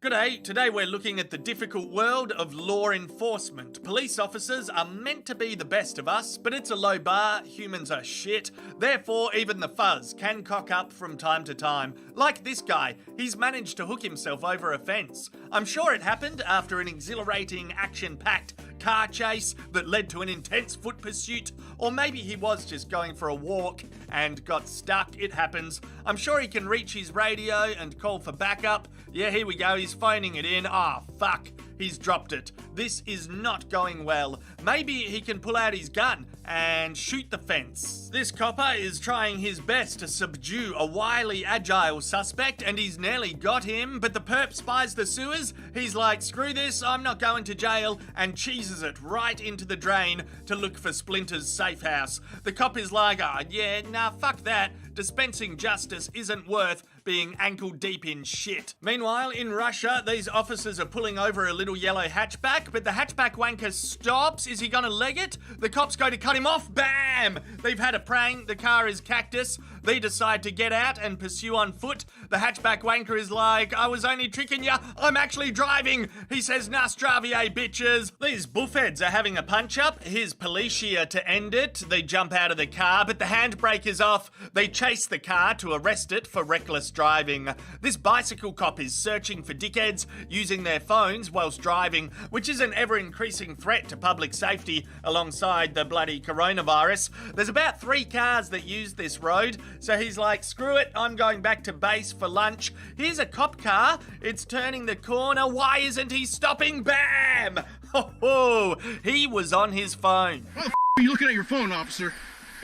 G'day, today we're looking at the difficult world of law enforcement. Police officers are meant to be the best of us, but it's a low bar, humans are shit, therefore even the fuzz can cock up from time to time. Like this guy, he's managed to hook himself over a fence. I'm sure it happened after an exhilarating, action-packed car chase that led to an intense foot pursuit, or maybe he was just going for a walk and got stuck. It happens. I'm sure he can reach his radio and call for backup. Yeah, here we go, he's phoning it in. Ah, fuck, he's dropped it. This is not going well. Maybe he can pull out his gun and shoot the fence. This copper is trying his best to subdue a wily, agile suspect, and he's nearly got him, but the perp spies the sewers. He's like, screw this, I'm not going to jail, and cheeses it right into the drain to look for Splinter's safe house. The cop is like, yeah, nah, fuck that. Dispensing justice isn't worth being ankle deep in shit. Meanwhile, in Russia, these officers are pulling over a little yellow hatchback, but the hatchback wanker stops. Is he gonna leg it? The cops go to cut him off. Bam! They've had a prank. The car is cactus. They decide to get out and pursue on foot. The hatchback wanker is like, I was only tricking ya. I'm actually driving. He says, Nastravie, bitches. These buffheads are having a punch-up. Here's Policia to end it. They jump out of the car, but the handbrake is off. They chase the car to arrest it for reckless driving. This bicycle cop is searching for dickheads using their phones whilst driving, which is an ever-increasing threat to public safety alongside the bloody coronavirus. There's about 3 cars that use this road, so he's like, screw it, I'm going back to base for lunch. Here's a cop car. It's turning the corner. Why isn't he stopping? Bam! Oh, he was on his phone. Why the are you looking at your phone, officer?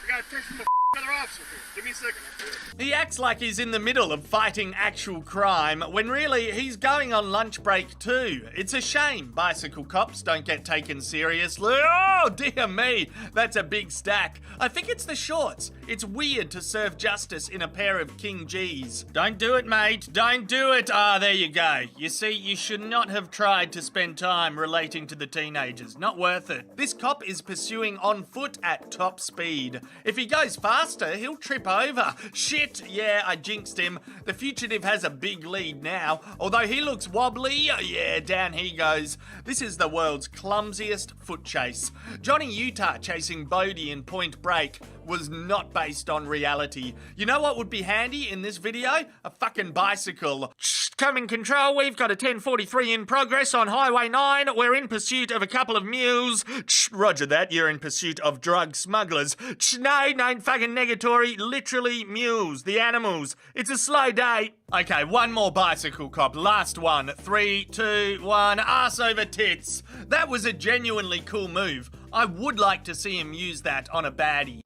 I got a text from the other officer here. Give me a second. He acts like he's in the middle of fighting actual crime, when really he's going on lunch break too. It's a shame bicycle cops don't get taken seriously. Oh, dear me, that's a big stack. I think it's the shorts. It's weird to serve justice in a pair of King G's. Don't do it, mate. Don't do it. Ah, there you go. You see, you should not have tried to spend time relating to the teenagers. Not worth it. This cop is pursuing on foot at top speed. If he goes faster, he'll trip over. Shit, yeah, I jinxed him. The fugitive has a big lead now. Although he looks wobbly, yeah, down he goes. This is the world's clumsiest foot chase. Johnny Utah chasing Bodie in Point Break was not based on reality. You know what would be handy in this video? A fucking bicycle. Coming control, we've got a 1043 in progress on Highway 9. We're in pursuit of a couple of mules. Roger that, you're in pursuit of drug smugglers. No, fucking negatory, literally mules, the animals. It's a slow day. Okay, one more bicycle cop, last one. 3, 2, 1, ass over tits. That was a genuinely cool move. I would like to see him use that on a baddie.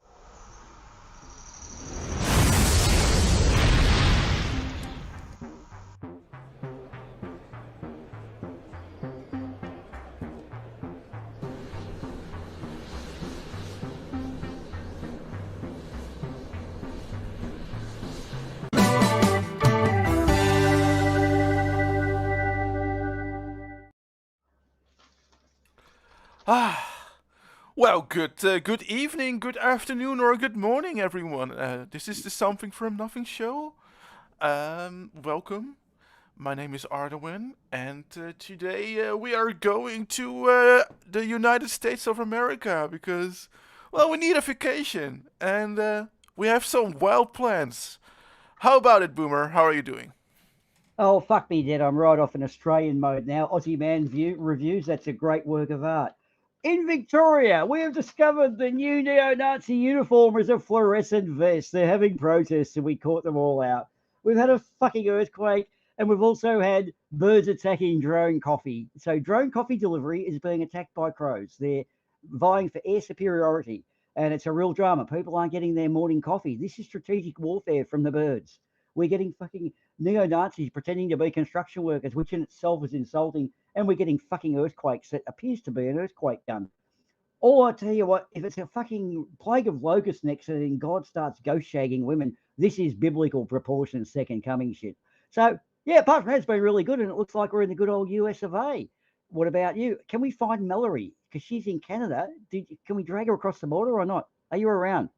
Well, good evening, good afternoon, or good morning, everyone. This is the Something from Nothing show. Welcome. My name is Arduin, and today we are going to the United States of America because, well, we need a vacation, and we have some wild plans. How about it, Boomer? How are you doing? Oh, fuck me dead. I'm right off in Australian mode now. Aussie Man reviews. That's a great work of art. In Victoria, we have discovered the new neo-Nazi uniform is a fluorescent vest. They're having protests and we caught them all out. We've had a fucking earthquake and we've also had birds attacking drone coffee. So drone coffee delivery is being attacked by crows. They're vying for air superiority and it's a real drama. People aren't getting their morning coffee. This is strategic warfare from the birds. We're getting fucking neo-Nazis pretending to be construction workers, which in itself is insulting, and we're getting fucking earthquakes that appears to be an earthquake gun. Or I tell you what, if it's a fucking plague of locusts next and then God starts ghost shagging women, this is biblical proportions, second coming shit. So yeah, apart from that, it's been really good, and it looks like we're in the good old US of A. What about you? Can we find Mallory? Because she's in Canada. Can we drag her across the border or not? Are you around?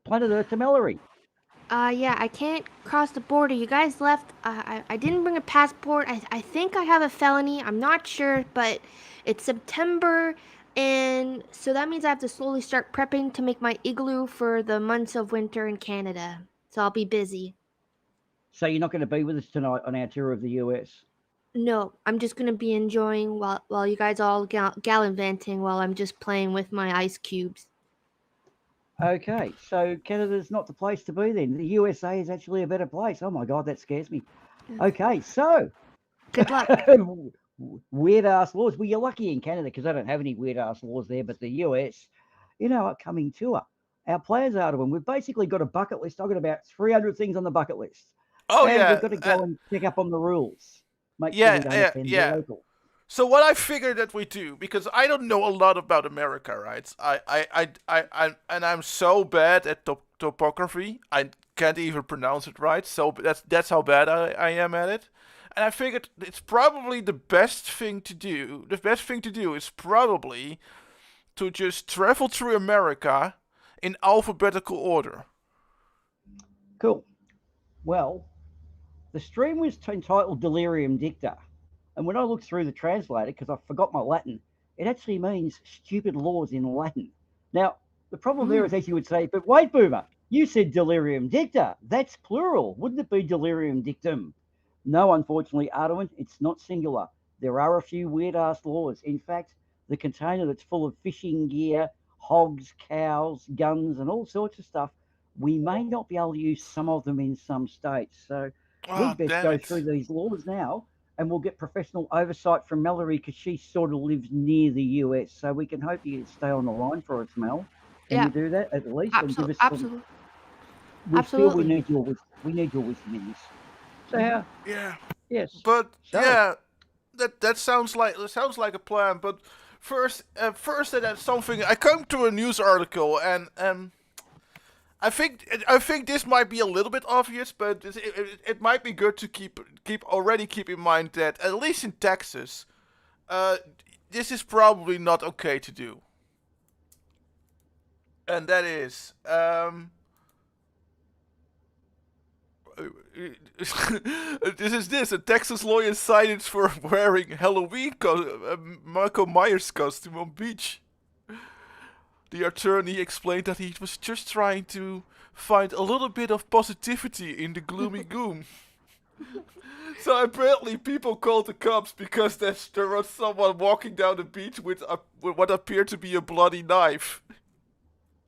Planet Earth to Mallory. Yeah, I can't cross the border. You guys left. I didn't bring a passport. I think I have a felony. I'm not sure, but it's September, and so that means I have to slowly start prepping to make my igloo for the months of winter in Canada. So I'll be busy. So you're not going to be with us tonight on our tour of the US? No, I'm just gonna be enjoying while you guys all gallivanting while I'm just playing with my ice cubes. Okay, so Canada's not the place to be then. The USA is actually a better place. Oh my God, that scares me. Okay, so Good luck. weird ass laws. Well, you're lucky in Canada because they don't have any weird ass laws there, but the US, upcoming tour. Our plans are to win. We've basically got a bucket list. I've got about 300 things on the bucket list. Oh and yeah, we've got to go and pick up on the rules. Make sure yeah, we don't yeah, offend yeah. the local. So what I figured that we do, because I don't know a lot about America, right? And I'm so bad at topography, I can't even pronounce it right. So that's how bad I am at it. And I figured it's probably the best thing to do. The best thing to do is probably to just travel through America in alphabetical order. Cool. Well, the stream was entitled Delirium Dicta. And when I looked through the translator, because I forgot my Latin, it actually means stupid laws in Latin. Now, the problem there is, as you would say, but wait, Boomer, you said delirium dicta. That's plural. Wouldn't it be delirium dictum? No, unfortunately, Arduin, it's not singular. There are a few weird-ass laws. In fact, the container that's full of fishing gear, hogs, cows, guns, and all sorts of stuff, we may not be able to use some of them in some states. So Oh, we'd best damn go it. through these laws now and we'll get professional oversight from Mallory because she sort of lives near the US. So we can hope you stay on the line for us, Mel. Can Yeah. you do that at least and give us some? Absolutely. We feel we Absolutely. need your wisdom in this. So how? Yeah. Yes. But So yeah, that sounds like a plan. But first that's something. I come to a news article and I think this might be a little bit obvious, but it might be good to keep in mind that at least in Texas, this is probably not okay to do. And that is this a Texas lawyer cited for wearing Halloween Michael Myers costume on beach. The attorney explained that he was just trying to find a little bit of positivity in the gloomy gloom. So apparently people called the cops because there was someone walking down the beach with what appeared to be a bloody knife.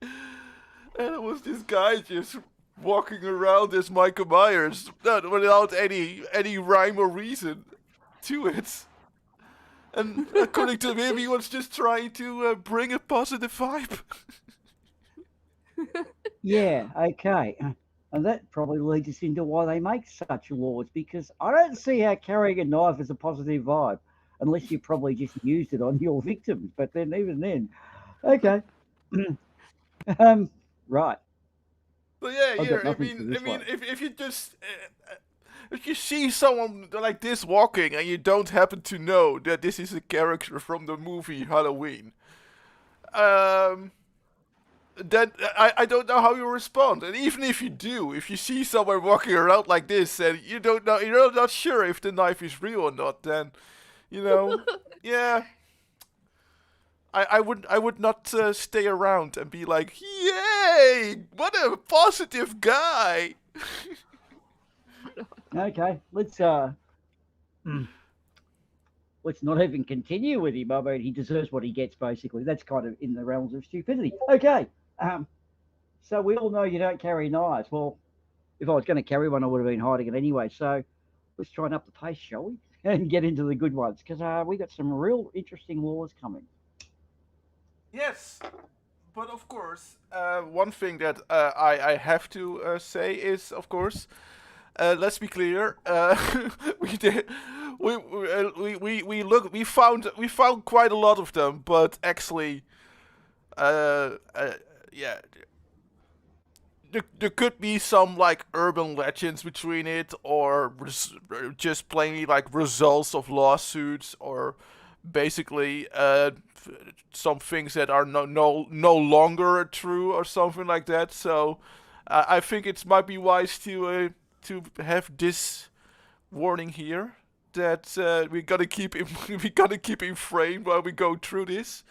And it was this guy just walking around as Michael Myers, without any rhyme or reason to it. And according to him, he was just trying to bring a positive vibe. yeah, okay. And that probably leads us into why they make such laws, because I don't see how carrying a knife is a positive vibe, unless you probably just used it on your victims. But then, even then, okay. Right. But yeah, I've yeah. got nothing for this one. If you just if you see someone like this walking and you don't happen to know that this is a character from the movie Halloween, then I don't know how you respond. And even if you do, if you see someone walking around like this and you don't know, you're not sure if the knife is real or not, then, yeah. I would not stay around and be like, yay, what a positive guy. Okay, let's not even continue with him. I mean, he deserves what he gets, basically. That's kind of in the realms of stupidity. Okay, so we all know you don't carry knives. Well, if I was going to carry one, I would have been hiding it anyway. So let's try and up the pace, shall we? And get into the good ones, because we got some real interesting laws coming. Yes, but of course, one thing that I have to say is, of course, let's be clear. We found quite a lot of them, but actually, yeah, there could be some like urban legends between it, or just plainly like results of lawsuits, or basically some things that are no longer true or something like that. So I think it might be wise to have this warning here that we gotta keep in frame while we go through this.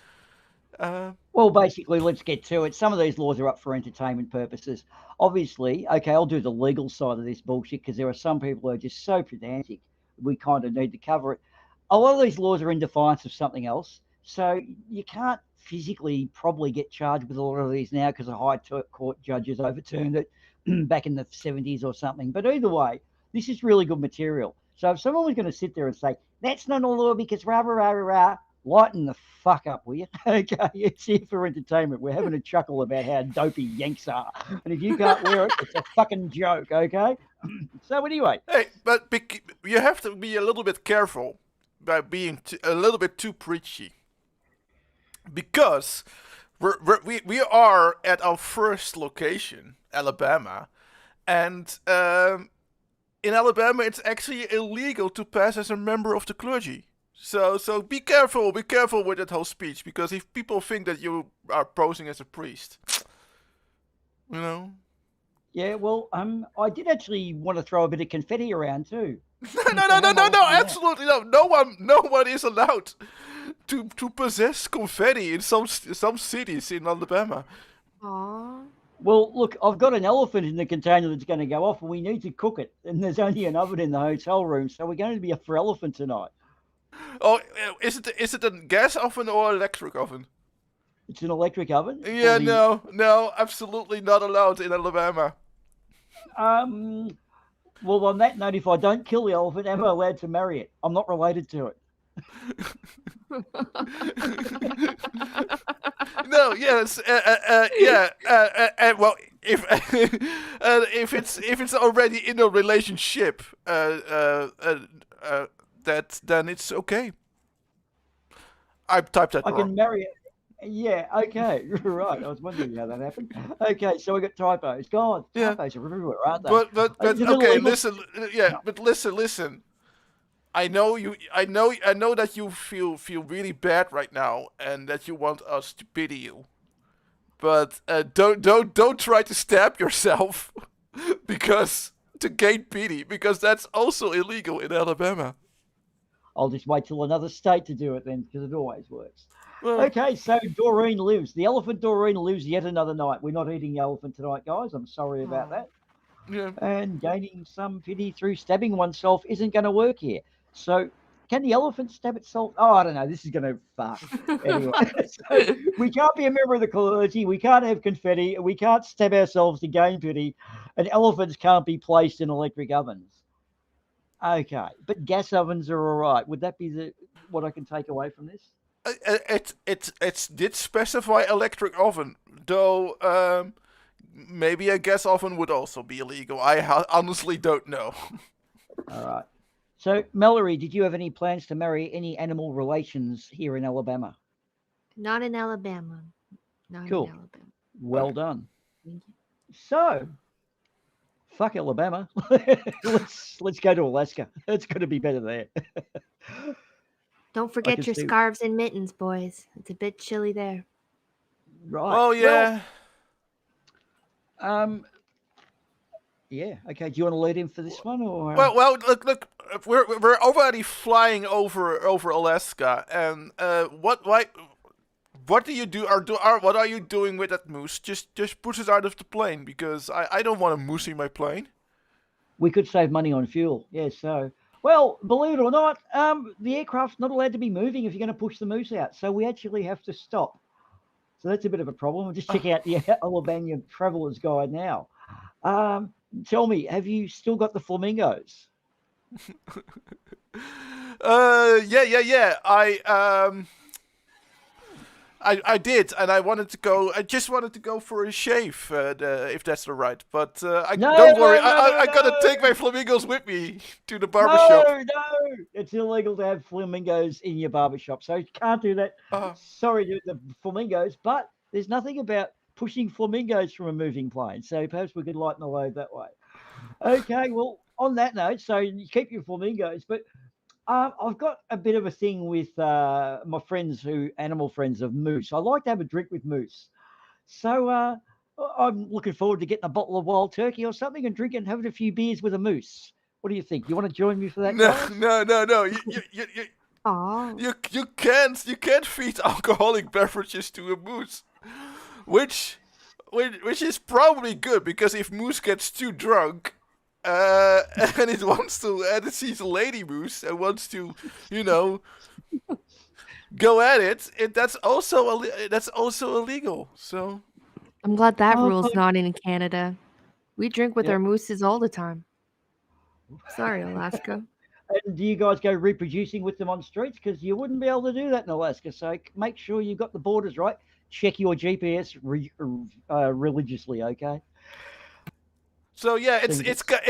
Well, basically, let's get to it. Some of these laws are up for entertainment purposes. Obviously, okay, I'll do the legal side of this bullshit because there are some people who are just so pedantic. We kind of need to cover it. A lot of these laws are in defiance of something else. So you can't physically probably get charged with a lot of these now because the high court judges overturned it back in the 70s or something. But either way, this is really good material. So if someone was going to sit there and say, that's not a law because rah, rah, rah, rah, rah, lighten the fuck up, will you? Okay, it's here for entertainment. We're having a chuckle about how dopey Yanks are. And if you can't wear it, it's a fucking joke, okay? So anyway. Hey, but you have to be a little bit careful by being a little bit too preachy. Because we are at our first location, Alabama, and in Alabama it's actually illegal to pass as a member of the clergy. So be careful with that whole speech, because if people think that you are posing as a priest, Yeah, well, I did actually want to throw a bit of confetti around too. No, absolutely no. No one is allowed to possess confetti in some cities in Alabama. Aww. Well, look, I've got an elephant in the container that's going to go off, and we need to cook it. And there's only an oven in the hotel room, so we're going to be up for elephant tonight. Oh, is it a gas oven or electric oven? It's an electric oven? Yeah, no, absolutely not allowed in Alabama. Well, on that note, if I don't kill the elephant, am I allowed to marry it? I'm not related to it. No, yes, yeah, well, if it's already in a relationship, that then it's okay. I typed that I wrong. can marry it. Yeah, okay, right. I was wondering how that happened. Okay, so we got typos. God, Yeah. typos are everywhere, aren't they? But Is it okay, illegal? listen, yeah, but listen. I know that you feel really bad right now, and that you want us to pity you. But don't try to stab yourself because to gain pity, because that's also illegal in Alabama. I'll just wait till another state to do it then, because it always works. Well, Okay, so Doreen lives. The elephant Doreen lives yet another night. We're not eating the elephant tonight, guys. I'm sorry about that. yeah. And gaining some pity through stabbing oneself isn't going to work here. So can the elephant stab itself? Oh, I don't know. This is going to fuck. Anyway, so we can't be a member of the clergy. We can't have confetti. We can't stab ourselves to gain pity. And elephants can't be placed in electric ovens. Okay, but gas ovens are all right. Would that be what I can take away from this? It did specify electric oven, though. Maybe a gas oven would also be illegal. I honestly don't know. All right. So, Mallory, did you have any plans to marry any animal relations here in Alabama? Not in Alabama. Not Cool. in Alabama. Well done. Thank you. So, fuck Alabama. let's go to Alaska. It's going to be better there. Don't forget your see- scarves and mittens, boys. It's a bit chilly there. Right. Oh yeah. Um, yeah. Okay. Do you want to lead in for this one, or? Well, look. We're already flying over Alaska, and what do you do? What are you doing with that moose? Just push it out of the plane, because I don't want a moose in my plane. We could save money on fuel. Yeah. So, well, believe it or not, the aircraft's not allowed to be moving if you're going to push the moose out. So we actually have to stop. So that's a bit of a problem. We'll just check out the Alabama Traveler's Guide now. Tell me, have you still got the flamingos? Yeah. I did, and I wanted to go. I just wanted to go for a shave, if that's all right. But don't worry, I gotta take my flamingos with me to the barbershop. No, it's illegal to have flamingos in your barbershop, so you can't do that. Sorry to the flamingos, but there's nothing about pushing flamingos from a moving plane. So perhaps we could lighten the load that way. Okay, well, on that note, so you keep your flamingos, but I've got a bit of a thing with my friends animal friends of moose. I like to have a drink with moose. So I'm looking forward to getting a bottle of wild turkey or something and drinking and having a few beers with a moose. What do you think? You want to join me for that? No. Oh. You can't feed alcoholic beverages to a moose, which is probably good, because if moose gets too drunk, and it sees a lady moose and wants to, go at it, that's also illegal. So I'm glad that rule's not in Canada. We drink with our mooses all the time. Sorry, Alaska. And do you guys go reproducing with them on streets? Because you wouldn't be able to do that in Alaska. So make sure you've got the borders right. Check your GPS religiously, okay? So yeah, it's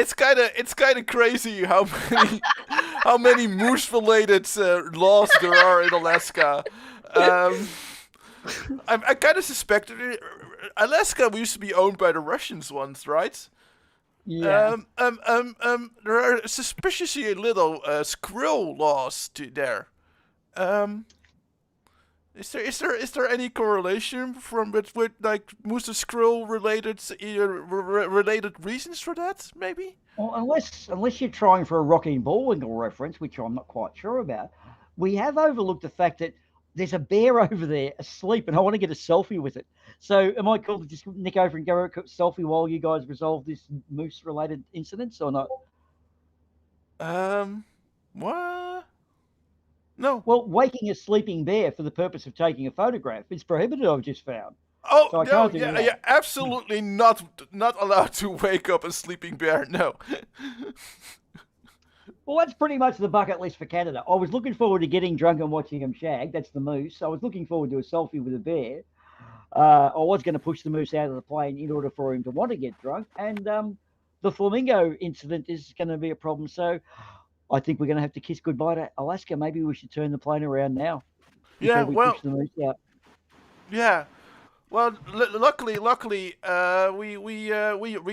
kind of crazy how many moose related laws there are in Alaska. I kind of suspected Alaska used to be owned by the Russians once, right? Yeah. There are suspiciously little squirrel laws there. Is there any correlation with like moose and squirrel related reasons for that? Maybe. Well, unless you're trying for a Rocky and Bullwinkle reference, which I'm not quite sure about, we have overlooked the fact that there's a bear over there asleep, and I want to get a selfie with it. So, am I cool to just nick over and go a selfie while you guys resolve this moose-related incidents, or not? What? No. Well, waking a sleeping bear for the purpose of taking a photograph is prohibited, I've just found. Oh, So I no, can't do that. yeah, absolutely not allowed to wake up a sleeping bear, no. Well, that's pretty much the bucket list for Canada. I was looking forward to getting drunk and watching them shag. That's the moose. I was looking forward to a selfie with a bear. I was going to push the moose out of the plane in order for him to want to get drunk. And the flamingo incident is going to be a problem. So I think we're going to have to kiss goodbye to Alaska. Maybe we should turn the plane around now. Yeah, well, push the moose out. Yeah. Well, luckily, we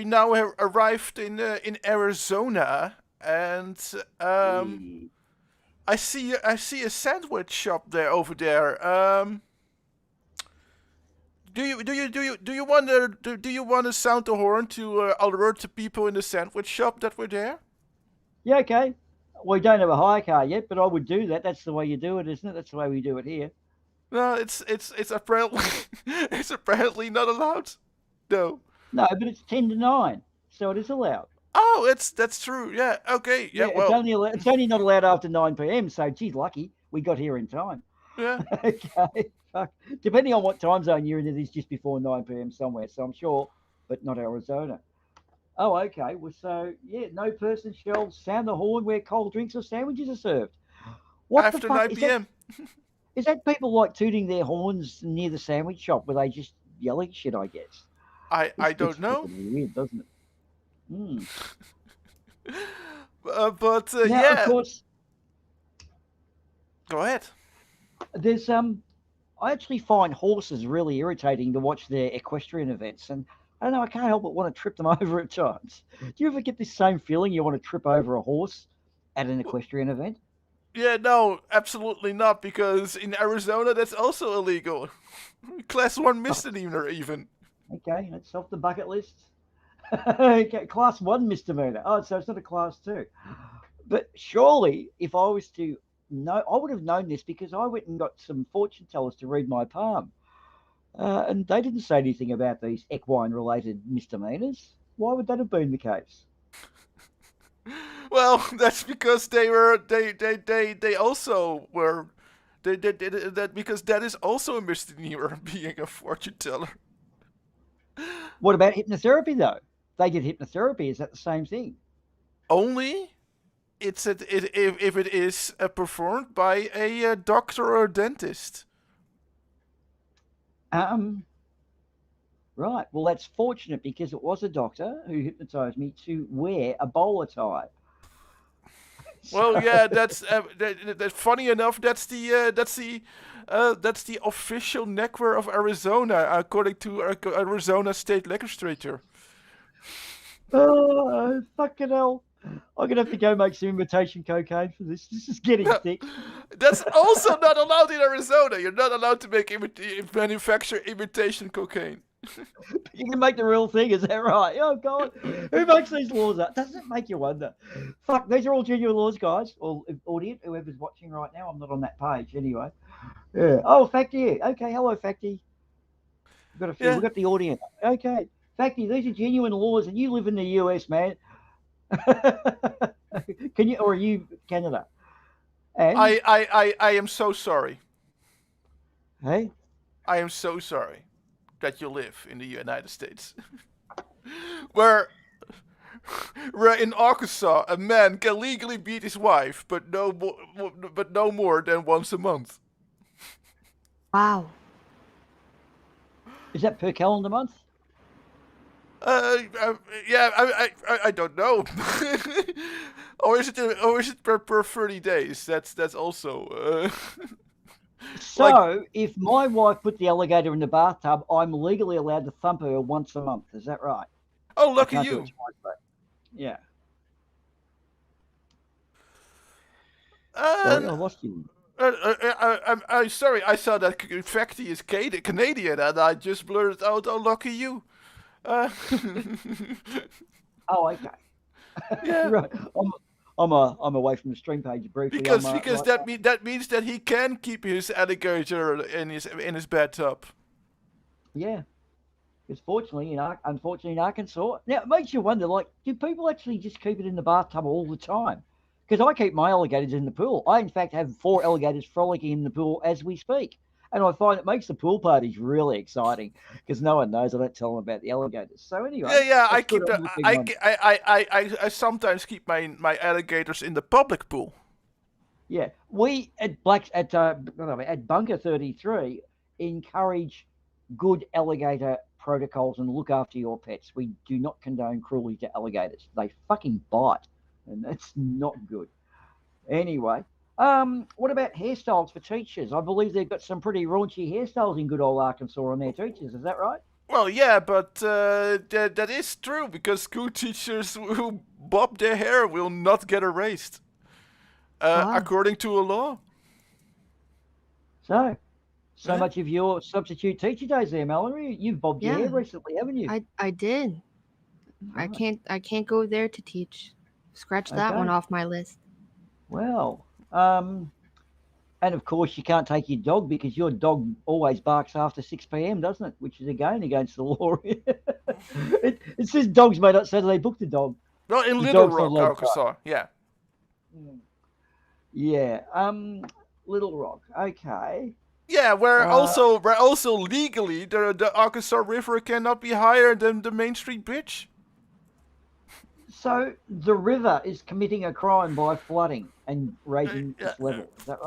now have arrived in Arizona, and I see a sandwich shop over there. Do you want to sound the horn to alert the people in the sandwich shop that we're there? Yeah, okay. We don't have a hire car yet, but I would do that. That's the way you do it, isn't it? That's the way we do it here. No, it's apparently it's apparently not allowed. No. No, but it's 10 to 9, so it is allowed. Oh, that's true. Yeah. Okay. Yeah. Well, it's only not allowed after 9 p.m. So, geez, lucky we got here in time. Yeah. Okay. Depending on what time zone you're in, it is just before 9 p.m. somewhere. So I'm sure, but not Arizona. Oh, okay. Well, so yeah, no person shall sound the horn where cold drinks or sandwiches are served. What after the fuck? 9 p.m. Is that people like tooting their horns near the sandwich shop where they just yelling shit? I guess. I don't know. Weird, doesn't it? But now, yeah. Of course. Go ahead. There's I actually find horses really irritating to watch their equestrian events, and I don't know, I can't help but want to trip them over at times. Do you ever get this same feeling you want to trip over a horse at an equestrian event? Yeah, no, absolutely not, because in Arizona that's also illegal. Class 1 misdemeanor even. Okay, that's off the bucket list. Okay, class 1 misdemeanor. Oh, so it's not a class 2. But surely, if I was to know, I would have known this because I went and got some fortune tellers to read my palm. And they didn't say anything about these equine related misdemeanors. Why would that have been the case? Well, that's because they also were they that because that is also a misdemeanor being a fortune teller. What about hypnotherapy, though? They did hypnotherapy. Is that the same thing? Only if it is performed by a doctor or a dentist. Right. Well, that's fortunate because it was a doctor who hypnotized me to wear a bowler tie. Well, yeah, that's funny enough. That's the official neckwear of Arizona, according to Arizona State Legislature. Oh, fucking hell. I'm going to have to go make some imitation cocaine for this. This is getting thick. That's also not allowed in Arizona. You're not allowed to manufacture imitation cocaine. You can make the real thing, is that right? Oh, God. Who makes these laws up? Doesn't it make you wonder? Fuck, these are all genuine laws, guys. Or audience, whoever's watching right now. I'm not on that page anyway. Yeah. Oh, Facty. Okay, hello, Facty. We've got a few. Yeah. We've got the audience. Okay. Facty, these are genuine laws, and you live in the US, man. Can you, or are you Canada? And, I am so sorry. hey? I am so sorry that you live in the United States, where in Arkansas a man can legally beat his wife, but no more than once a month. Wow. Is that per calendar month? Yeah, I don't know. Or is it per 30 days? That's also. So, if my wife put the alligator in the bathtub, I'm legally allowed to thump her once a month. Is that right? Oh, I lucky can't do you. it twice, but yeah. Sorry, I lost you. I'm sorry. I saw that Facty is Canadian, and I just blurted out, "Oh, lucky you." Oh, okay. Yeah. Right. I'm away from the stream page briefly. Because right that means that he can keep his alligator in his bathtub. Yeah. Because unfortunately in Arkansas, now it makes you wonder, like, do people actually just keep it in the bathtub all the time? Because I keep my alligators in the pool. I, in fact, have 4 alligators frolicking in the pool as we speak. And I find it makes the pool parties really exciting because no one knows. I don't tell them about the alligators. So anyway, Yeah. I that's good keep on the the big one. I sometimes keep my alligators in the public pool. Yeah, we at Bunker 33 encourage good alligator protocols and look after your pets. We do not condone cruelty to alligators. They fucking bite, and that's not good. Anyway, what about hairstyles for teachers? I believe they've got some pretty raunchy hairstyles in good old Arkansas on their teachers. Is that right? Well, yeah, but that is true because school teachers who bob their hair will not get erased, according to a law. So Yeah. much of your substitute teacher days there, Mallory. You've bobbed your hair Yeah. recently, haven't you? I did. I Right. can't go there to teach. Scratch that one Okay. off my list. Well, and of course you can't take your dog because your dog always barks after 6 p.m., doesn't it? Which is again against the law. It says dogs may not Saturday book the dog. Well, in The Little dog's not Rock, allowed to Arkansas, yeah. Yeah. Little Rock. Okay. Yeah, where also legally the Arkansas River cannot be higher than the Main Street Bridge. So the river is committing a crime by flooding and raising its level. Is that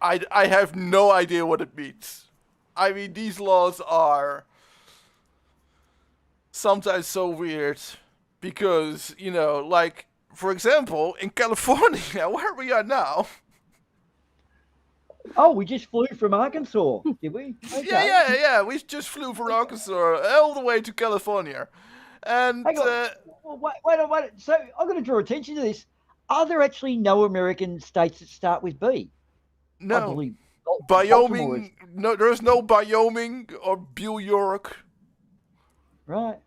right? I have no idea what it means. I mean, these laws are sometimes so weird because, like, for example, in California, where we are now. Oh, we just flew from Arkansas, did we? Okay. Yeah. We just flew from Arkansas all the way to California. And Hang on. Wait. So I'm going to draw attention to this. Are there actually no American states that start with B? I no, believe Baltimore is- Wyoming. No, there's no Wyoming or New York. Right.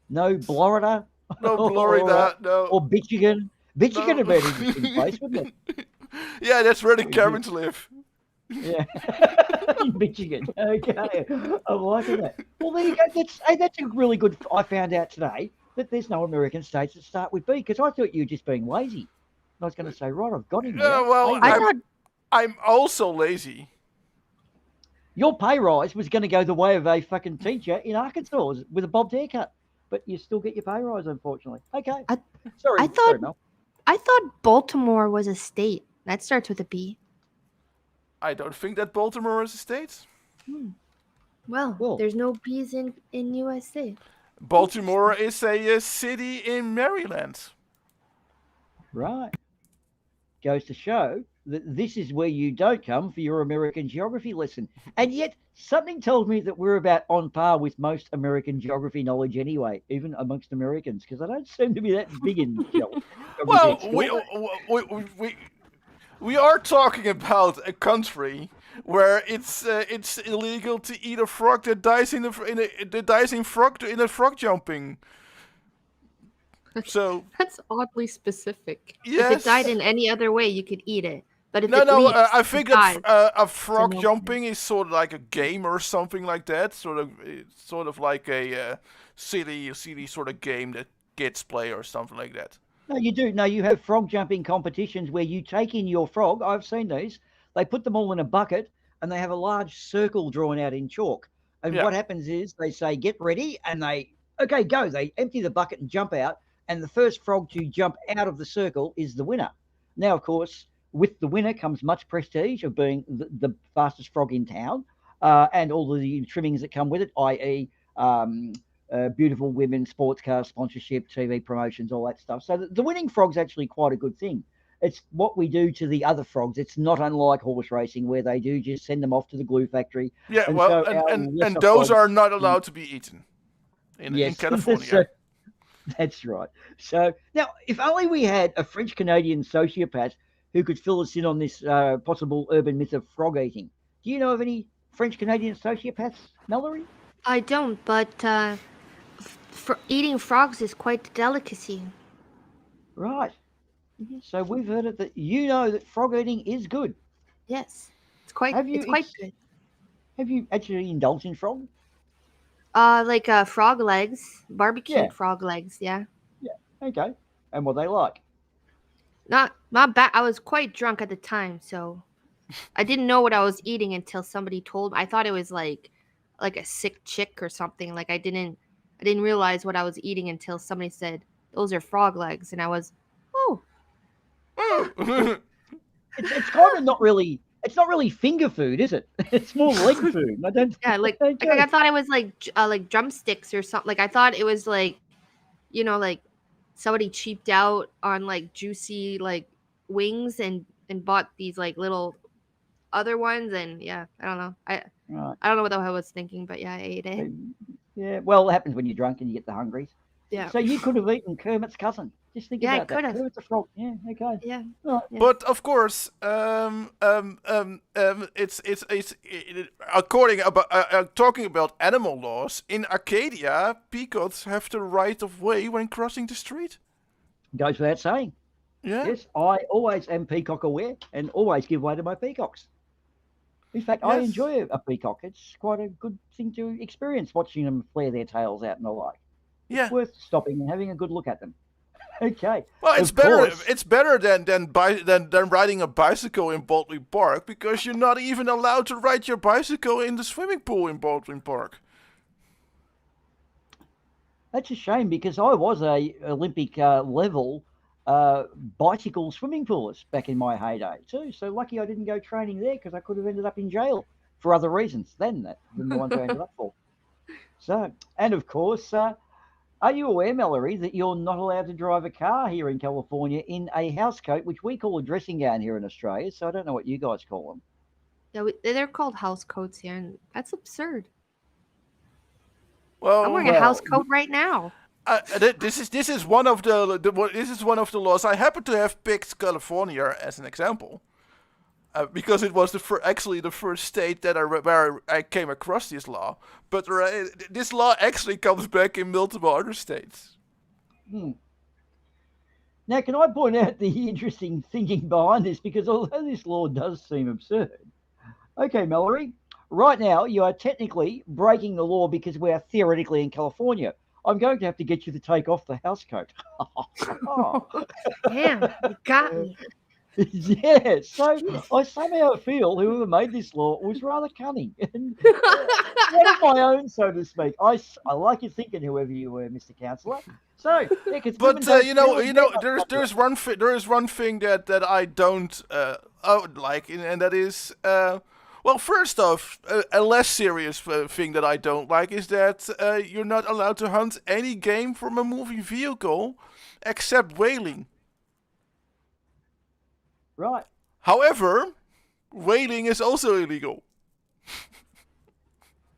No Florida. No Florida. No. Or Michigan. Michigan No. would be an interesting place, wouldn't it? Yeah, that's where the Karens live. Yeah. In Michigan. Okay. I'm liking that. Well, there you go. That's a really good. I found out today that there's no American states that start with B because I thought you were just being lazy. I was going to say, right, I've got him there. Well, I'm also lazy. Your pay rise was going to go the way of a fucking teacher in Arkansas with a bobbed haircut, but you still get your pay rise, unfortunately. Okay. Sorry, Mel. I thought Baltimore was a state. That starts with a B. I don't think that Baltimore is a state. Well, there's no B's in USA. Baltimore is a city in Maryland. Right. Goes to show that this is where you don't come for your American geography lesson. And yet, something tells me that we're about on par with most American geography knowledge anyway, even amongst Americans, because I don't seem to be that big in geography. Well, we are talking about a country where it's illegal to eat a frog that dies in a frog jumping. So that's oddly specific. Yes. If it died in any other way, you could eat it. But if I think that a frog jumping is sort of like a game or something like that. Sort of like a silly sort of game that kids play or something like that. No, you do. No, you have frog jumping competitions where you take in your frog. I've seen these. They put them all in a bucket and they have a large circle drawn out in chalk. And what happens is they say, get ready. And okay, go. They empty the bucket and jump out. And the first frog to jump out of the circle is the winner. Now, of course, with the winner comes much prestige of being the fastest frog in town and all the trimmings that come with it, i.e., beautiful women, sports car sponsorship, TV promotions, all that stuff. So the winning frog's actually quite a good thing. It's what we do to the other frogs. It's not unlike horse racing where they do just send them off to the glue factory. Yeah, and those are not allowed to be eaten in California. That's right. So now, if only we had a French-Canadian sociopath who could fill us in on this possible urban myth of frog eating. Do you know of any French-Canadian sociopaths, Mallory? I don't, but eating frogs is quite a delicacy. Right. So we've heard it that you know that frog eating is good. Yes, it's quite good. Have you actually indulged in frog? Like frog legs, barbecued frog legs, yeah. Yeah. Okay. And what they like? Not bad. I was quite drunk at the time, so I didn't know what I was eating until somebody told me. I thought it was like a sick chick or something. Like I didn't realize what I was eating until somebody said those are frog legs, and I was, oh. It's kind of not really. It's not really finger food, is it? It's more leg food. I don't. Yeah, like I thought it was like drumsticks or something. Like I thought it was like, like somebody cheaped out on like juicy like wings and bought these like little other ones, and I don't know. I don't know what the hell I was thinking, but I ate it. Yeah, well, it happens when you're drunk and you get the hungries. Yeah. So you could have eaten Kermit's cousin. Just think about that. I could have. Kermit's a frog. Yeah. Okay. Yeah. Right. But of course, it's talking about animal laws in Arcadia, peacocks have the right of way when crossing the street. Goes without saying. Yeah. Yes, I always am peacock aware and always give way to my peacocks. In fact, I enjoy a peacock. It's quite a good thing to experience, watching them flare their tails out and the like. Yeah. It's worth stopping and having a good look at them. Okay. Well, it's better. It's better than riding a bicycle in Baldwin Park, because you're not even allowed to ride your bicycle in the swimming pool in Baldwin Park. That's a shame, because I was a Olympic level bicycle swimming poolist back in my heyday too. So lucky I didn't go training there, because I could have ended up in jail for other reasons than the ones I ended up for. So, and of course, are you aware, Mallory, that you're not allowed to drive a car here in California in a housecoat, which we call a dressing gown here in Australia? So I don't know what you guys call them. Yeah, they're called house coats here, and that's absurd. Well, I'm wearing a house coat right now. This is one of the laws. I happen to have picked California as an example, because it was actually the first state that where I came across this law. But this law actually comes back in multiple other states. Now, can I point out the interesting thinking behind this? Because although this law does seem absurd, okay, Mallory, right now you are technically breaking the law because we are theoretically in California. I'm going to have to get you to take off the house coat. Damn, you got me. Yeah, so I somehow feel whoever made this law was rather cunning and one of my own, so to speak. I like your thinking, whoever you were, Mr. Councillor. So, yeah, 'cause women But don't you feel know, as bad there is one thing that I don't like, and that is well, first off, a less serious thing that I don't like is that you're not allowed to hunt any game from a moving vehicle except whaling. Right. However, whaling is also illegal.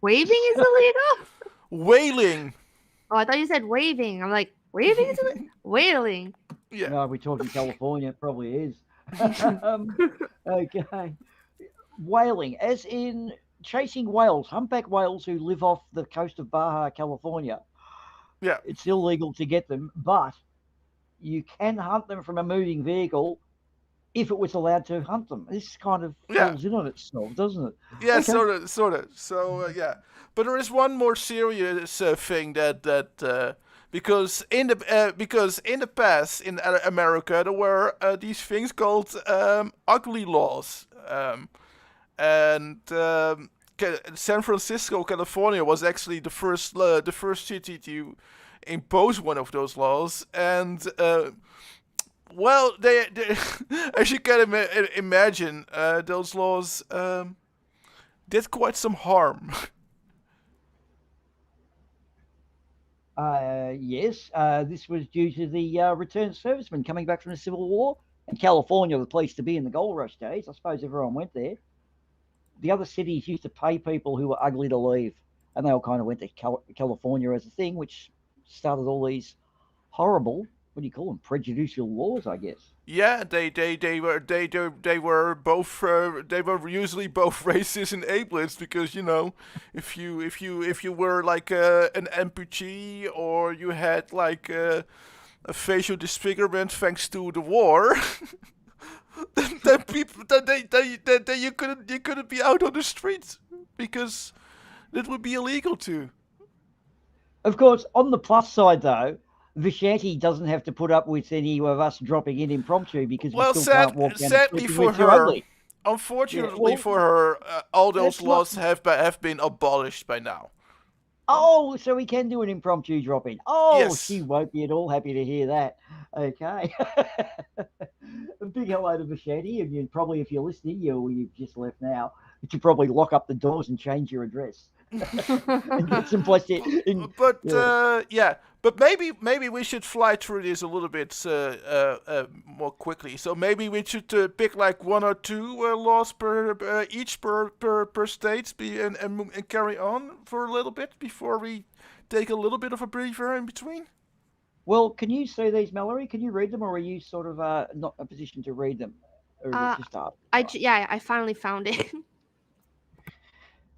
Waving is illegal? Whaling. Oh, I thought you said waving. I'm like, waving is illegal? Whaling. Yeah. No, we're talking California. It probably is. Okay. Whaling, as in chasing whales, humpback whales who live off the coast of Baja, California. Yeah. It's illegal to get them, but you can hunt them from a moving vehicle if it was allowed to hunt them. This kind of falls in on itself, doesn't it? Yeah, Okay. sort of. So yeah, but there is one more serious thing that because in the past in America there were these things called ugly laws, and San Francisco, California, was actually the first city to impose one of those laws, and well, they as you can imagine, those laws did quite some harm. Yes, this was due to the returned servicemen coming back from the Civil War, and California, the place to be in the gold rush days. I suppose everyone went there. The other cities used to pay people who were ugly to leave, and they all kind of went to California as a thing, which started all these horrible, what do you call them, prejudicial laws, I guess. Yeah, they were both they were usually both racist and ableist, because you know, if you were like an amputee, or you had like a facial disfigurement thanks to the war, then people then you couldn't be out on the streets because it would be illegal to. Of course, on the plus side, though, Vishanti doesn't have to put up with any of us dropping in impromptu because we still can't walk down the street because we're too ugly. Unfortunately for her, all those laws have been abolished by now. Oh, so we can do an impromptu drop-in. Oh, Yes. She won't be at all happy to hear that. Okay. A big hello to Vishanti, and you probably, if you're listening, you've just left now, you should probably lock up the doors and change your address. And get some place to, But but maybe we should fly through this a little bit more quickly. So maybe we should pick like one or two laws per state, and carry on for a little bit before we take a little bit of a breather in between. Well, can you see these, Mallory? Can you read them, or are you sort of not in a position to read them? Or is it just up? I finally found it.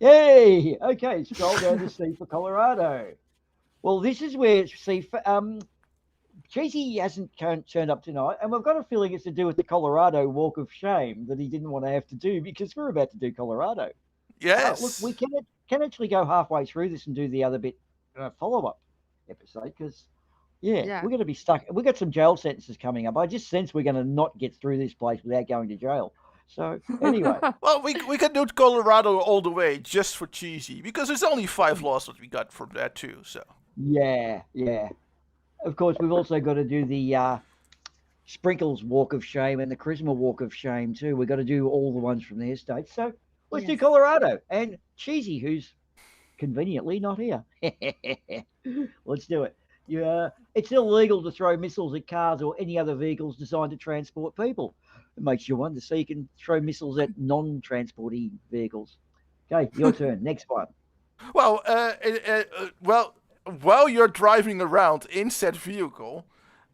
Yay! Okay, scroll down to C for Colorado. Well, this is where Cheesy hasn't turned up tonight, and we've got a feeling it's to do with the Colorado Walk of Shame that he didn't want to have to do because we're about to do Colorado. Yes. Look, we can actually go halfway through this and do the other bit follow-up episode because, we're going to be stuck. We've got some jail sentences coming up. I just sense we're going to not get through this place without going to jail. So, anyway. Well, we can do Colorado all the way just for Cheesy, because there's only 5 laws that we got from that too, so. Yeah. Of course, we've also got to do the Sprinkles Walk of Shame and the Charisma Walk of Shame too. We've got to do all the ones from their states. So let's do Colorado and Cheesy, who's conveniently not here. Let's do it. Yeah, it's illegal to throw missiles at cars or any other vehicles designed to transport people. It makes you wonder, so you can throw missiles at non-transporting vehicles. Okay, your turn. Next one. Well, while you're driving around in said vehicle,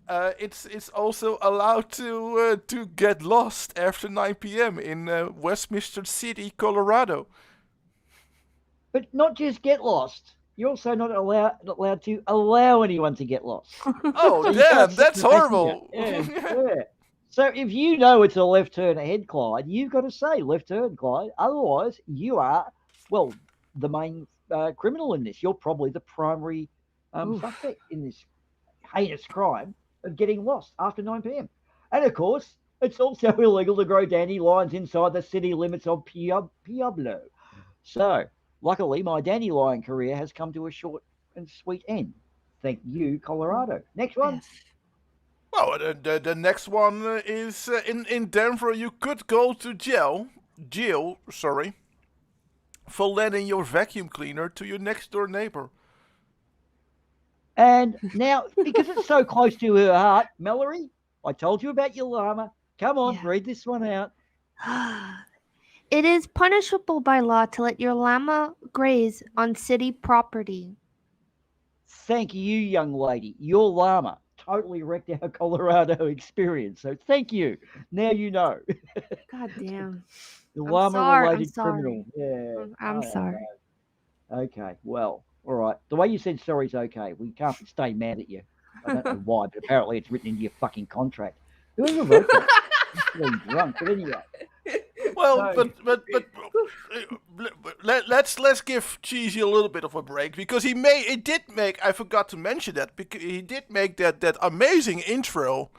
it's also allowed to get lost after 9 p.m. in Westminster City, Colorado. But not just get lost. You're also not allowed to allow anyone to get lost. Oh, So you damn, can't sit that's in the passenger. horrible. Yeah. So if you know it's a left turn ahead, Clyde, you've got to say left turn, Clyde. Otherwise, you are, well, the main criminal in this. You're probably the primary suspect in this heinous crime of getting lost after 9 p.m. And of course, it's also illegal to grow dandelions inside the city limits of Pueblo. So, luckily, my dandelion career has come to a short and sweet end. Thank you, Colorado. Next one. Yes. Well, the next one is in Denver. You could go to jail, for lending your vacuum cleaner to your next door neighbor. And now, because it's so close to her heart, Mallory, I told you about your llama. Come on, Yeah. read this one out. It is punishable by law to let your llama graze on city property. Thank you, young lady. Your llama totally wrecked our Colorado experience. So thank you. Now you know. God damn. The I'm llama-related sorry. criminal. Yeah. I'm I sorry. know. Okay. Well, all right. The way you said sorry is okay. We can't stay mad at you. I don't know why, but apparently it's written into your fucking contract. Whoever wrote that? I'm feeling drunk. But anyway. Well, So- but let's give Cheesy a little bit of a break, because he did make, I forgot to mention that, because he did make that amazing intro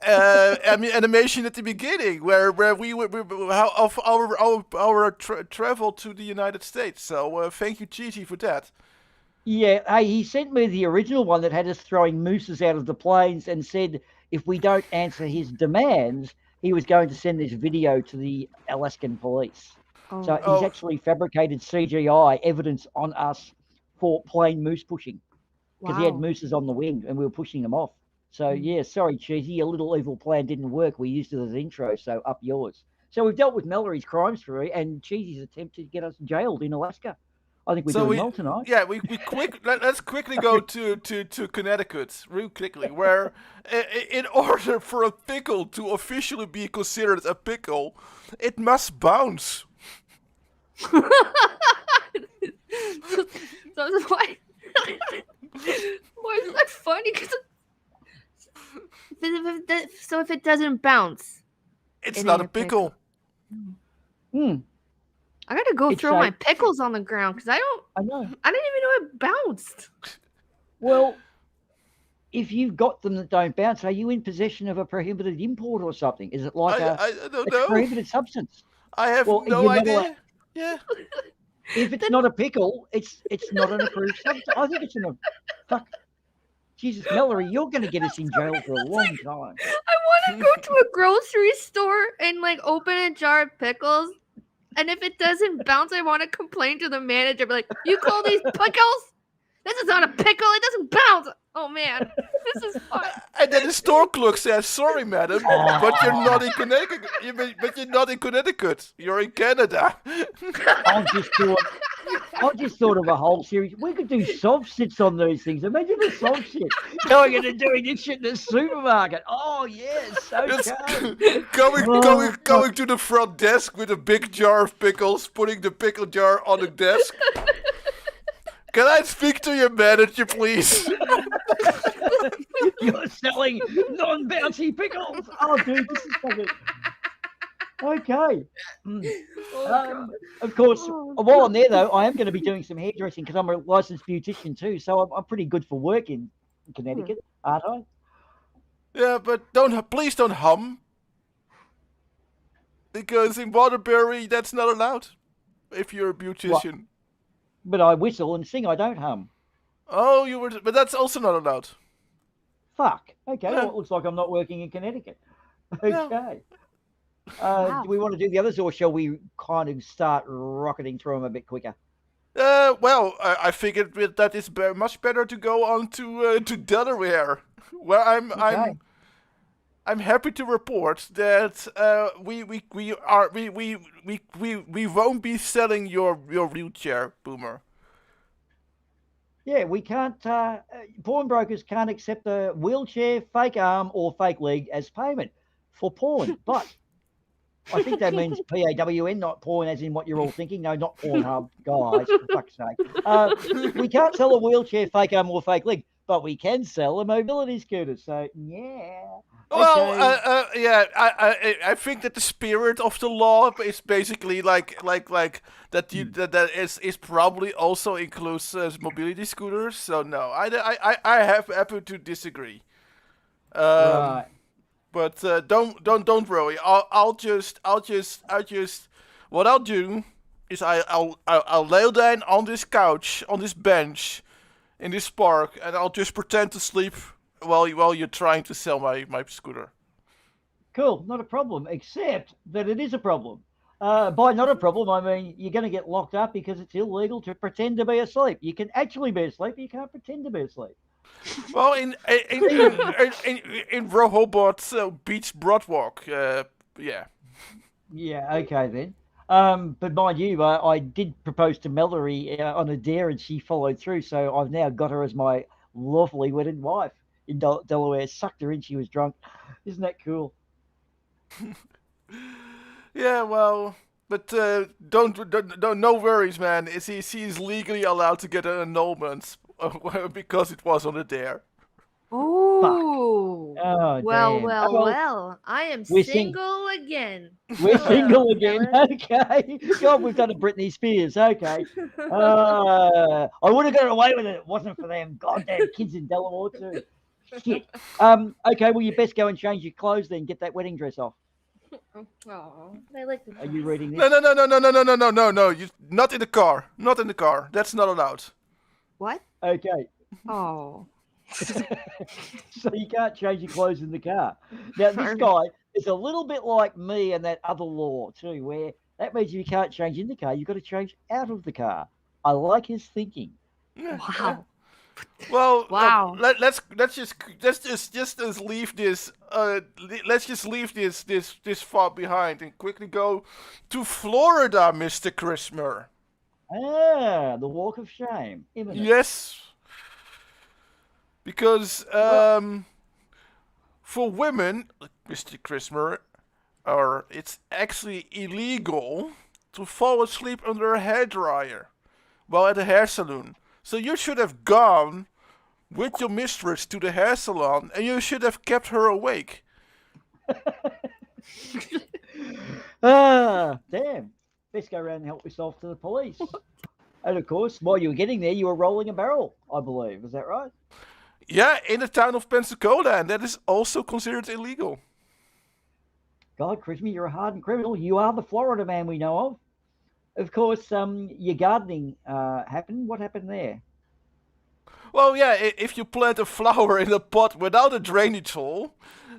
animation at the beginning where we how of our travel to the United States. So thank you, Cheesy, for that. Yeah, hey, he sent me the original one that had us throwing mooses out of the planes and said if we don't answer his demands, he was going to send this video to the Alaskan police. So he's Oh. actually fabricated CGI evidence on us for plain moose pushing because he had Wow. mooses on the wing and we were pushing them off. So yeah, sorry, Cheesy, your little evil plan didn't work. We used it as intro, so up yours. So we've dealt with Mallory's crime story and Cheesy's attempt to get us jailed in Alaska. I think we're doing well tonight. Yeah, let's quickly go to Connecticut real quickly, where in order for a pickle to officially be considered a pickle, it must bounce. So that's why. Why is that funny? So if it doesn't bounce, It's It not ain't a a pickle. I gotta go It's throw like- my pickles on the ground because I know. I didn't even know it bounced. Well, if you've got them that don't bounce, are you in possession of a prohibited import or something? Is it like I don't it's a know. prohibited substance? I have Well, no you're not idea. allowed- Yeah. If it's not a pickle, it's not an approved substance. I think it's fuck. Jesus, Mallory, you're going to get us in jail for a long time. I want to go to a grocery store and like open a jar of pickles, and if it doesn't bounce, I want to complain to the manager. Be like, "You call these pickles? This is not a pickle. It doesn't bounce." Oh man, this is fun. And then the store clerk says, "Sorry, madam, but you're not in Connecticut. But you're not in Connecticut. You're in Canada." I just thought of a whole series. We could do soft sits on these things. Imagine the soft shit. Going in and doing this shit in the supermarket. Oh yes, It's okay. going to the front desk with a big jar of pickles, putting the pickle jar on the desk. Can I speak to your manager, please? You're selling non-bouncy pickles. Oh, dude, this is fucking... Okay. Of course, while I'm there, though, I am going to be doing some hairdressing because I'm a licensed beautician too, so I'm pretty good for work in Connecticut, aren't I? Yeah, but please don't hum. Because in Waterbury, that's not allowed. If you're a beautician. But I whistle and sing, I don't hum. Oh, but that's also not allowed. Fuck. Okay, Yeah. well, it looks like I'm not working in Connecticut. Okay. Yeah. Wow. Do we want to do the others, or shall we kind of start rocketing through them a bit quicker? Well, I figured that it's much better to go on to Delaware, where I'm happy to report that we won't be selling your wheelchair, Boomer. Yeah, we can't. Pawnbrokers can't accept a wheelchair, fake arm, or fake leg as payment for porn. But I think that means PAWN, not porn, as in what you're all thinking. No, not Pornhub, guys. For fuck's sake, we can't sell a wheelchair, fake arm, or fake leg, but we can sell a mobility scooter. So yeah. Well, Okay. yeah, I think that the spirit of the law is basically like that that is probably also includes mobility scooters. So no, I happen to disagree. Right. But don't worry. What I'll do is I'll lay down on this couch, on this bench, in this park, and I'll just pretend to sleep while you're trying to sell my scooter. Cool, not a problem, except that it is a problem. By not a problem, I mean you're going to get locked up because it's illegal to pretend to be asleep. You can actually be asleep, but you can't pretend to be asleep. Well, in Rehoboth Beach Broadwalk, yeah. Yeah, okay then. But mind you, I did propose to Mallory on a dare and she followed through, so I've now got her as my lawfully wedded wife in Delaware. Sucked her in, she was drunk. Isn't that cool? Yeah, well, but don't no worries, man. She's legally allowed to get an annulment because it was on a dare. Ooh. Oh, Well, damn. well, Well, well. I am we're sing- single again. We're Hello, single again. fellas. Okay. God, we've done a Britney Spears. Okay. I would have got away with it if it wasn't for them goddamn kids in Delaware too. Shit. Okay, well you best go and change your clothes then. Get that wedding dress off. Oh, I like the Are you reading this? No. You not in the car. Not in the car. That's not allowed. What? Okay. Oh. So you can't change your clothes in the car. Now this Sorry. guy is a little bit like me and that other law too, where that means you can't change in the car, you've got to change out of the car. I like his thinking. Wow. Well, Wow. let's just leave this. Let's just leave this far behind and quickly go to Florida, Mr. Christmer. Ah, the walk of shame. Imminent. Yes, because for women, Mr. Christmer, it's actually illegal to fall asleep under a hairdryer while at a hair salon. So you should have gone with your mistress to the hair salon and you should have kept her awake. Damn. Best go around and help yourself to the police. And of course, while you were getting there, you were rolling a barrel, I believe. Is that right? Yeah, in the town of Pensacola, and that is also considered illegal. God, Christmas, you're a hardened criminal. You are the Florida man we know of. Of course, your gardening happened. What happened there? Well, yeah, if you plant a flower in a pot without a drainage hole,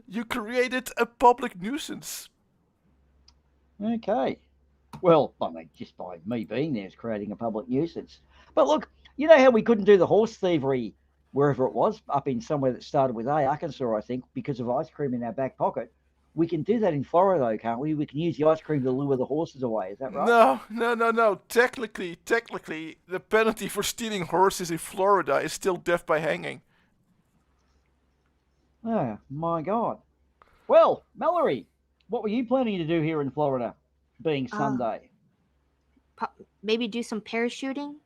you created a public nuisance. Okay. Well, I mean, just by me being there is creating a public nuisance. But look, you know how we couldn't do the horse thievery wherever it was, up in somewhere that started with A, Arkansas, I think, because of ice cream in our back pocket. We can do that in Florida, though, can't we? We can use the ice cream to lure the horses away. Is that right? No. Technically, the penalty for stealing horses in Florida is still death by hanging. Oh, my God. Well, Mallory, what were you planning to do here in Florida, being Sunday? Maybe do some parachuting?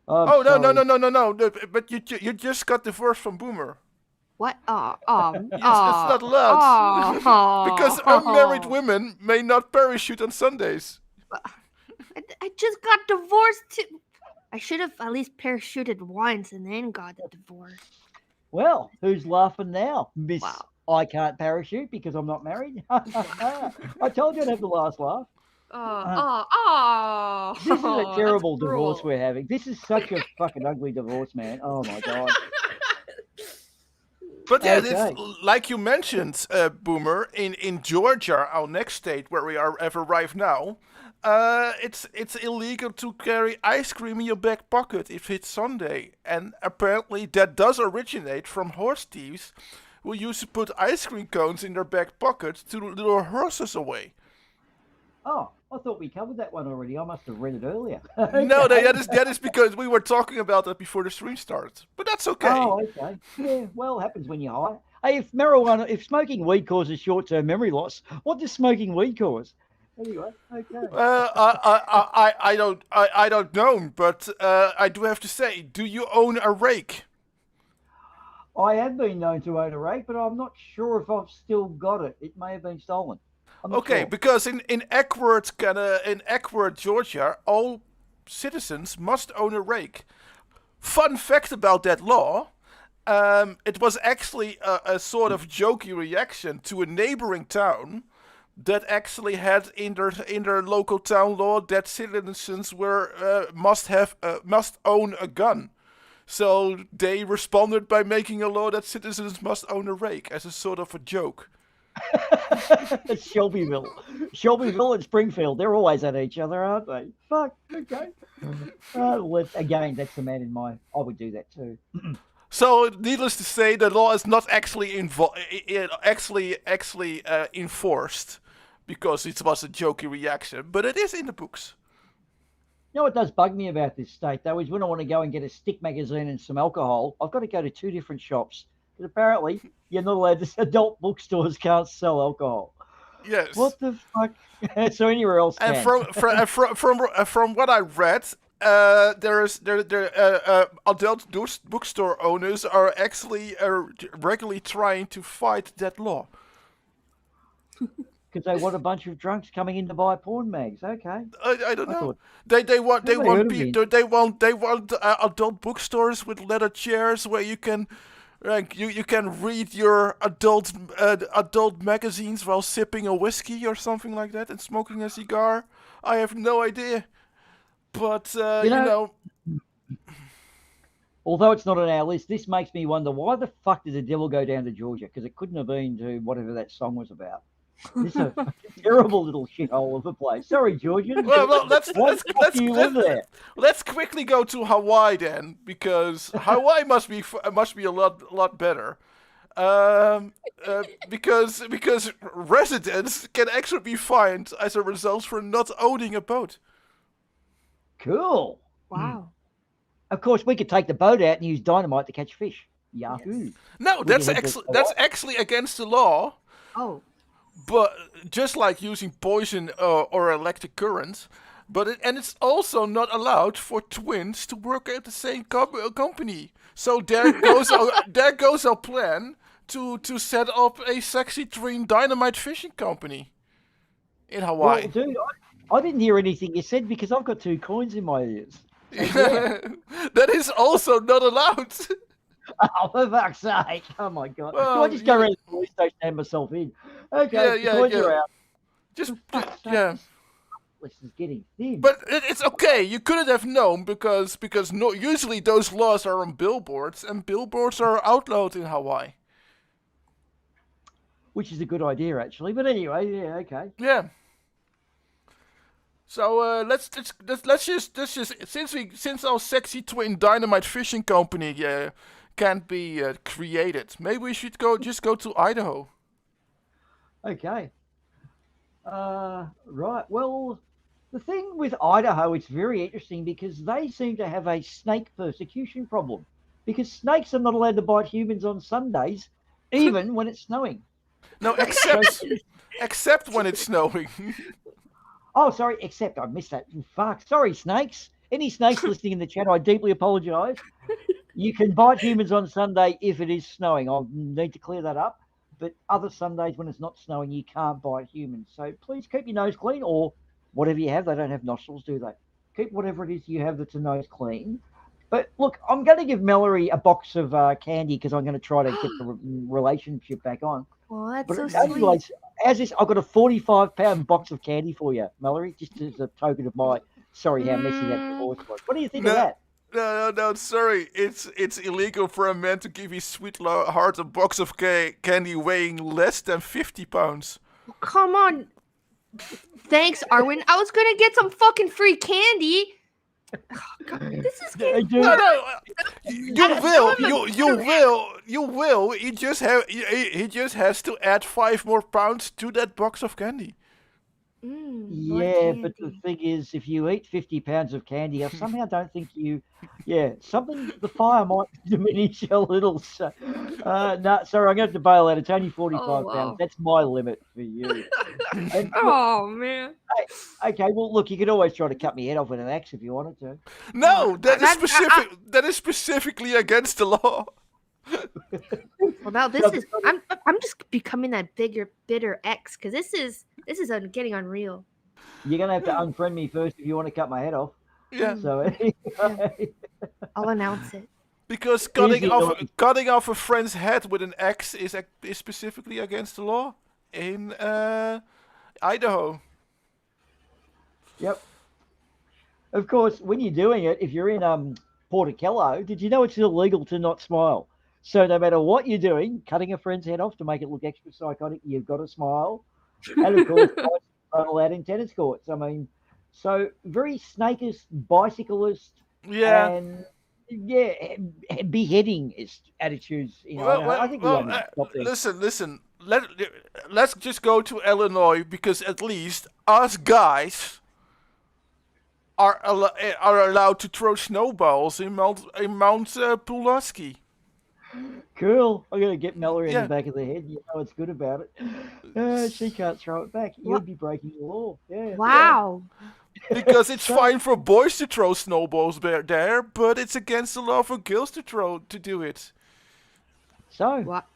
Oh, no. Sorry. But you just got divorced from Boomer. What? Yes, it's not allowed. Because unmarried women may not parachute on Sundays. I just got divorced too. I should have at least parachuted once and then got the divorce. Well, who's laughing now? Miss Wow. I can't parachute because I'm not married? I told you I'd have the last laugh. This is a terrible divorce we're having. This is such a fucking ugly divorce, man. Oh, my God. But yeah, Okay. it's, like you mentioned, Boomer, in Georgia, our next state where we have arrived now, it's illegal to carry ice cream in your back pocket if it's Sunday. And apparently that does originate from horse thieves who used to put ice cream cones in their back pockets to lure horses away. Oh, I thought we covered that one already. I must have read it earlier. No, Okay. that is because we were talking about that before the stream starts. But that's okay. Oh, okay. Yeah, well, happens when you're high. Hey, if smoking weed causes short-term memory loss, what does smoking weed cause? Anyway, okay. I don't know, but I do have to say, do you own a rake? I have been known to own a rake, but I'm not sure if I've still got it. It may have been stolen. I'm not Okay, sure. because in Eckworth, Georgia, all citizens must own a rake. Fun fact about that law: it was actually a sort of jokey reaction to a neighboring town that actually had in their local town law that citizens must own a gun. So they responded by making a law that citizens must own a rake as a sort of a joke. Shelbyville and Springfield, they're always at each other, aren't they? Fuck, okay. Again, that's the man in my... I would do that too. So, needless to say, the law is not actually enforced because it was a jokey reaction, but it is in the books. You know what does bug me about this state, though, is when I want to go and get a stick magazine and some alcohol, I've got to go to two different shops. Because apparently, you're not allowed to... Adult bookstores can't sell alcohol. Yes. What the fuck? So anywhere else can. And from what I read, adult bookstore owners are actually regularly trying to fight that law. Because they want a bunch of drunks coming in to buy porn mags. Okay. I don't know. thought- They want Never heard of me. adult bookstores with leather chairs where you can you can read your adult magazines while sipping a whiskey or something like that and smoking a cigar. I have no idea, but you know. Although it's not on our list, this makes me wonder, why the fuck did the devil go down to Georgia? Because it couldn't have been to whatever that song was about. This is a terrible little shithole of a place. Sorry, Georgians. Well, let's quickly go to Hawaii then, because Hawaii must be a lot better. Because residents can actually be fined as a result for not owning a boat. Cool. Wow. Of course, we could take the boat out and use dynamite to catch fish. Yahoo. No, that's actually against the law. Oh. But just like using poison or electric current, it's also not allowed for twins to work at the same company. So there goes our plan to set up a sexy twin dynamite fishing company in Hawaii. Well, dude, I didn't hear anything you said because I've got two coins in my ears. Yeah. That is also not allowed. Oh, for fuck's sake. Oh, my God. Well, Do I just go around the police station and hand myself in? Okay, Yeah, the coins yeah. are out. Yeah. This is getting thin. But it's okay. You couldn't have known because usually those laws are on billboards, and billboards are outlawed in Hawaii. Which is a good idea, actually. But anyway, yeah, okay. Yeah. So let's just since our sexy twin dynamite fishing company can't be created, maybe we should go to Idaho. Okay. Right. Well, the thing with Idaho, it's very interesting because they seem to have a snake persecution problem. Because snakes are not allowed to bite humans on Sundays, even when it's snowing. No, except when it's snowing. Oh, sorry, except I missed that. Fuck. Sorry, snakes. Any snakes listening in the chat, I deeply apologise. You can bite humans on Sunday if it is snowing. I need to clear that up. But other Sundays when it's not snowing, you can't bite humans. So please keep your nose clean, or whatever you have. They don't have nostrils, do they? Keep whatever it is you have that's a nose clean. But look, I'm going to give Mallory a box of candy because I'm going to try to get the relationship back on. Well, that's But so anyways, sweet. as this, I've got a 45-pound box of candy for you, Mallory, just as a token of my sorry how messy that divorce was. What do you think of that? No, sorry. It's illegal for a man to give his sweet heart a box of candy weighing less than 50 pounds. Come on. Thanks, Arwen. I was gonna get some fucking free candy. Oh, God, this is Hey, getting... dude, No, you will. He just has to add 5 more pounds to that box of candy. Lord Yeah, but the Candy. thing is, if you eat 50 pounds of candy, I somehow don't think you, something, the fire might diminish a little. So, no, sorry, I'm going to have to bail out. It's only Oh 45 pounds. wow. That's my limit for you. And look, Oh man. okay, well, look, you could always try to cut me head off with an axe if you wanted to. No, that is That, That is specifically against the law. well, now this So, is. I'm just becoming that bitter ex because this is getting unreal. you're going to have to unfriend me first if you want to cut my head off. Yeah, So, Yeah, anyway, I'll announce it. because here's the annoying. cutting off a friend's head with an axe is specifically against the law in Idaho. Yep. Of course, when you're doing it, if you're in Portocello, did you know it's illegal to not smile? So no matter what you're doing, cutting a friend's head off to make it look extra psychotic, you've got to smile. And of course, bicycles aren't allowed in tennis courts. I mean, so very snakist, bicyclist, Yeah. and beheading attitudes. I think we all need to stop this. Listen. Let's just go to Illinois because at least us guys are allowed to throw snowballs in Mount Pulaski. Cool. I'm gonna get Mallory in Yeah. the back of the head. You know what's good about it. She can't throw it back. You'd be breaking the law. Yeah. Wow. Because it's fine for boys to throw snowballs there, but it's against the law for girls to do it. So, What?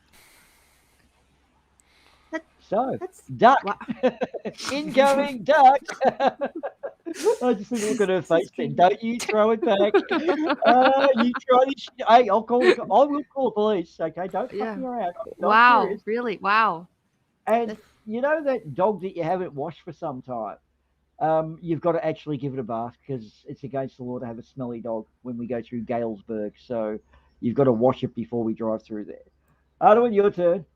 That's duck. wow. Incoming duck. I just think look at her face then. Don't you throw it back. You try this. Hey, I will call the police. Okay, don't fuck Yeah. me around. I'm Wow. serious. Really? Wow. And you know that dog that you haven't washed for some time? You've got to actually give it a bath because it's against the law to have a smelly dog when we go through Galesburg. So you've got to wash it before we drive through there. Arnold, your turn.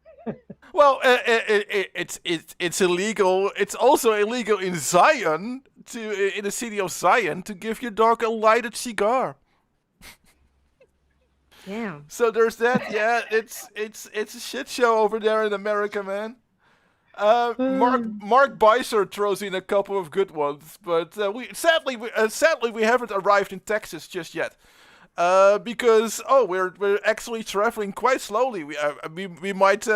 Well, it's illegal. It's also illegal in Zion in the city of Zion to give your dog a lighted cigar. Damn. So there's that. Yeah, it's a shit show over there in America, man. Mark Beiser throws in a couple of good ones, but we sadly haven't arrived in Texas just yet. Because we're actually traveling quite slowly. We might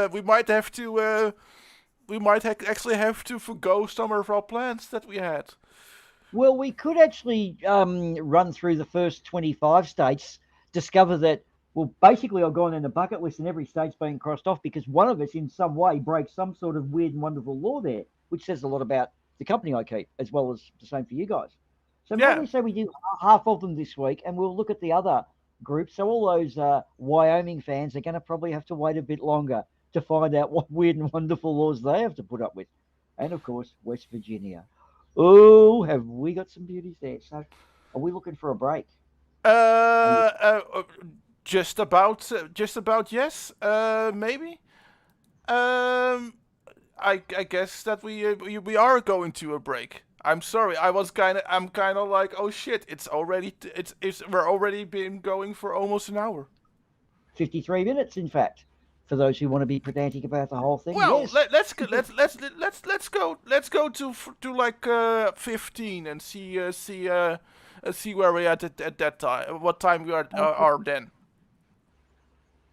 actually have to forgo some of our plans that we had. Well, we could actually run through the first 25 states, discover that, well, basically I've gone in the bucket list and every state's being crossed off because one of us in some way breaks some sort of weird and wonderful law there, which says a lot about the company I keep, as well as the same for you guys. So maybe say we do half of them this week and we'll look at the other groups. So all those Wyoming fans are going to probably have to wait a bit longer to find out what weird and wonderful laws they have to put up with. And of course, West Virginia. Oh, have we got some beauties there? So are we looking for a break? Just about yes. Maybe. I guess that we are going to a break. I'm sorry. I'm kind of like, oh shit! We're already been going for almost an hour. 53 minutes, in fact, for those who want to be pedantic about the whole thing. Well, yes. let's go to like 15 and see where we're at that time. What time we are then?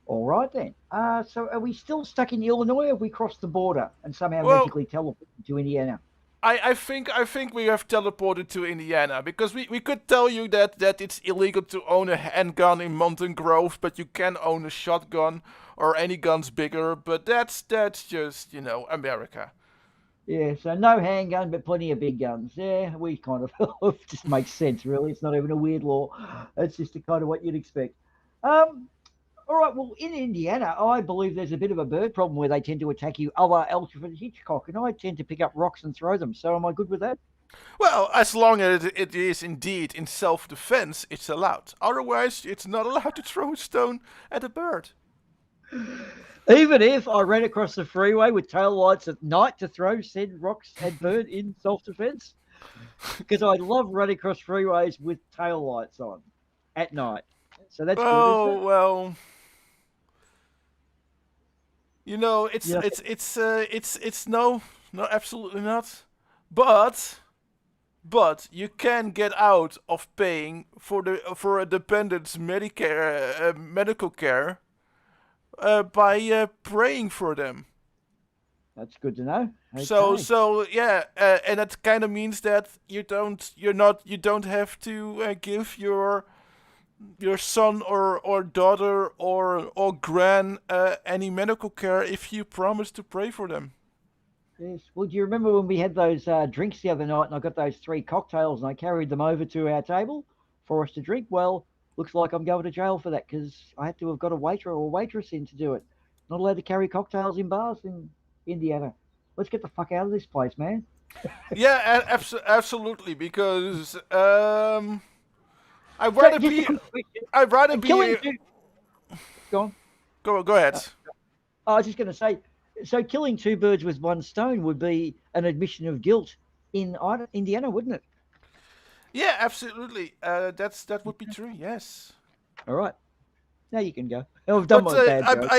All right then. So are we still stuck in Illinois, or have we crossed the border and somehow magically teleported to Indiana? I think we have teleported to Indiana because we could tell you that it's illegal to own a handgun in Mountain Grove, but you can own a shotgun or any guns bigger. But that's just America. Yeah, so no handgun, but plenty of big guns. Yeah, we kind of just makes sense, really. It's not even a weird law. It's just kind of what you'd expect. All right, well, in Indiana, I believe there's a bit of a bird problem where they tend to attack you a la Alfred Hitchcock, and I tend to pick up rocks and throw them. So am I good with that? Well, as long as it is indeed in self-defense, it's allowed. Otherwise, it's not allowed to throw a stone at a bird. Even if I ran across the freeway with tail lights at night to throw said rocks at bird in self-defense? Because I love running across freeways with tail lights on at night. So that's good. Oh, well... it's no, absolutely not. But you can get out of paying for a dependent's Medicare medical care by praying for them. That's good to know. Okay. So yeah, and that kind of means that you don't have to give your son or daughter or gran any medical care if you promise to pray for them. Yes. Well, do you remember when we had those drinks the other night and I got those 3 cocktails and I carried them over to our table for us to drink? Well, looks like I'm going to jail for that because I had to have got a waiter or waitress in to do it. Not allowed to carry cocktails in bars in Indiana. Let's get the fuck out of this place, man. Yeah, absolutely. Because I'd So, rather just a be. quick question. I'd rather be. Killing two. Go on. Go ahead. I was just going to say, so killing 2 birds with 1 stone would be an admission of guilt in Indiana, wouldn't it? Yeah, absolutely. That would be true. Yes. All right. Now you can go. I've done But my bad joke.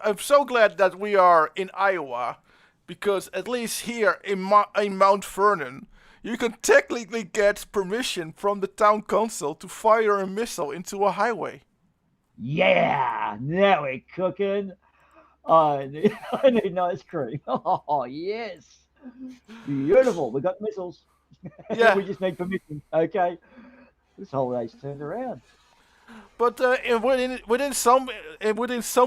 I'm so glad that we are in Iowa, because at least here in Mount Vernon, you can technically get permission from the town council to fire a missile into a highway. Yeah, now we're cooking. I need an ice cream. Oh, yes. Beautiful. We got missiles. Yeah. We just need permission. Okay. This holiday's turned around. But within some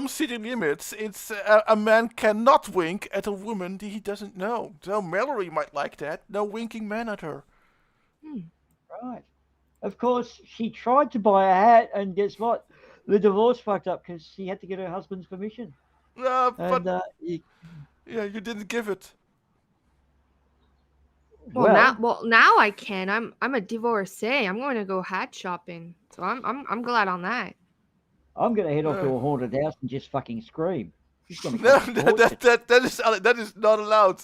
city limits, it's a man cannot wink at a woman he doesn't know. So Mallory might like that. No winking man at her. Right. Of course, she tried to buy a hat, and guess what? The divorce fucked up because she had to get her husband's permission. But And you didn't give it. Well, now I can. I'm a divorcee. I'm going to go hat shopping. So I'm glad on that. I'm going to head off to a haunted house and just fucking scream. She's gonna No, come towards us. that is not allowed.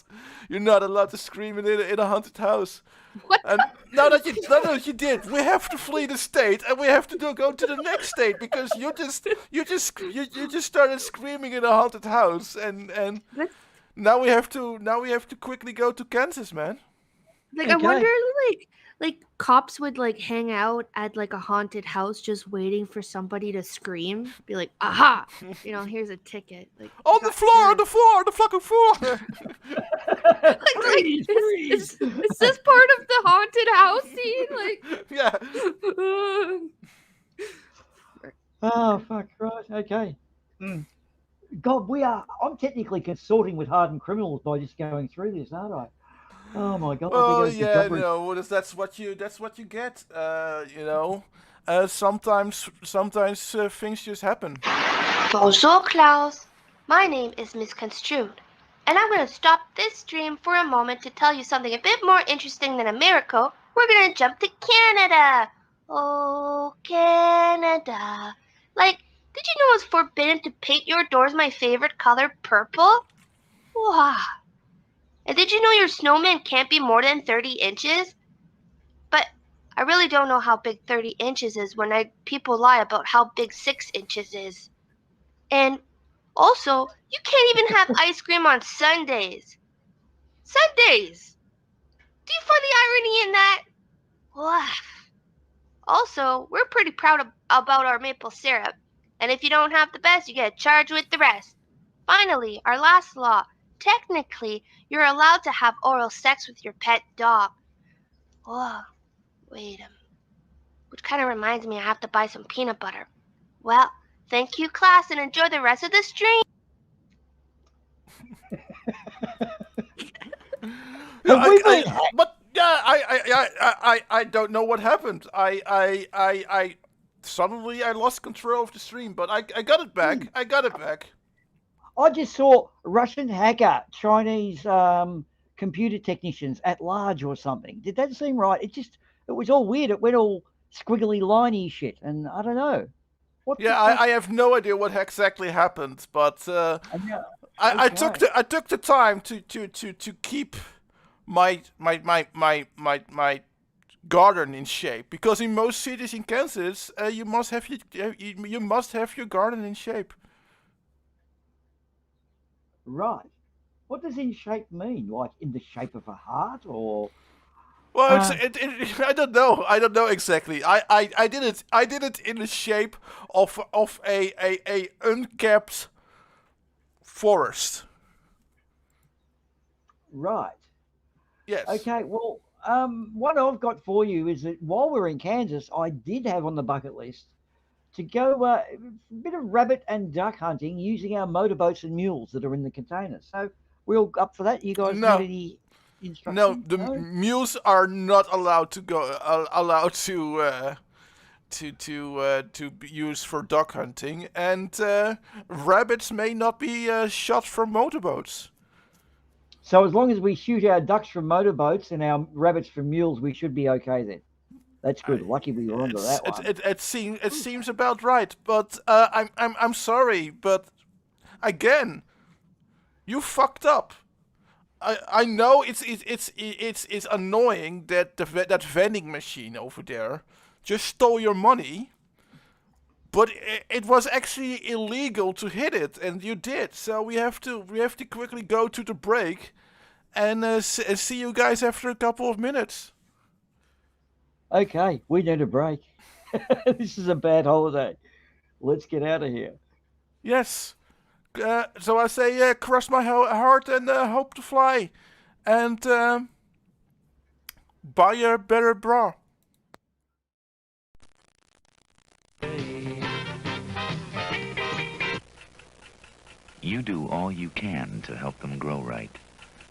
You're not allowed to scream in a haunted house. What? And now that you did, we have to flee the state, and we have to go to the next state, because you just started screaming in a haunted house, and now we have to quickly go to Kansas, man. Like, I Okay. wonder, like cops would like hang out at like a haunted house just waiting for somebody to scream. Be like, aha, here's a ticket. Like, On you the got floor, served. on the fucking floor. Freeze, freeze. Is this part of the haunted house scene? Like, Yeah. Oh, fuck, right, okay. God, I'm technically consorting with hardened criminals by just going through this, aren't I? Oh my God. Oh because the yeah, job is- no, that's what you get. Sometimes things just happen. Bonjour, Klaus. My name is Misconstrued, and I'm going to stop this stream for a moment to tell you something a bit more interesting than America. We're going to jump to Canada. Oh, Canada. Like, did you know it's forbidden to paint your doors my favorite color, purple? Wow. And did you know your snowman can't be more than 30 inches? But I really don't know how big 30 inches is when people lie about how big 6 inches is. And also, you can't even have ice cream on Sundays. Sundays! Do you find the irony in that? Laugh. Also, we're pretty proud about our maple syrup. And if you don't have the best, you get charged with the rest. Finally, our last law. Technically, you're allowed to have oral sex with your pet dog. Oh, wait a minute. Which kind of reminds me I have to buy some peanut butter. Well, thank you, class, and enjoy the rest of the stream. I don't know what happened. I suddenly lost control of the stream, but I got it back. I got it back. I just saw Russian hacker, Chinese computer technicians at large or something. Did that seem right? It was all weird. It went all squiggly liney shit, and I don't know. I have no idea what exactly happened, but I took the time to keep my garden in shape, because in most cities in Kansas you must have your garden in shape. Right. What does in shape mean? Like in the shape of a heart, or Well, uh, I don't know. I don't know exactly. I did it. I did it in the shape of a unkept forest. right? Yes. Okay, well, what I've got for you is that while we're in Kansas, I did have on the bucket list to go a bit of rabbit and duck hunting using our motorboats and mules that are in the containers. So we're all up for that. You guys need No. any No. instruction? The No? mules are not allowed to go. Allowed to be used for duck hunting, and rabbits may not be shot from motorboats. So as long as we shoot our ducks from motorboats and our rabbits from mules, we should be okay then. That's good. Lucky we were onto that one. It seems about right, but I'm sorry, but again, you fucked up. I know it's annoying that that vending machine over there just stole your money, but it was actually illegal to hit it, and you did. So we have to quickly go to the break, and see you guys after a couple of minutes. Okay, we need a break. This is a bad holiday. Let's get out of here. Yes. So I say, cross my heart and hope to fly, and buy a better bra. You do all you can to help them grow right.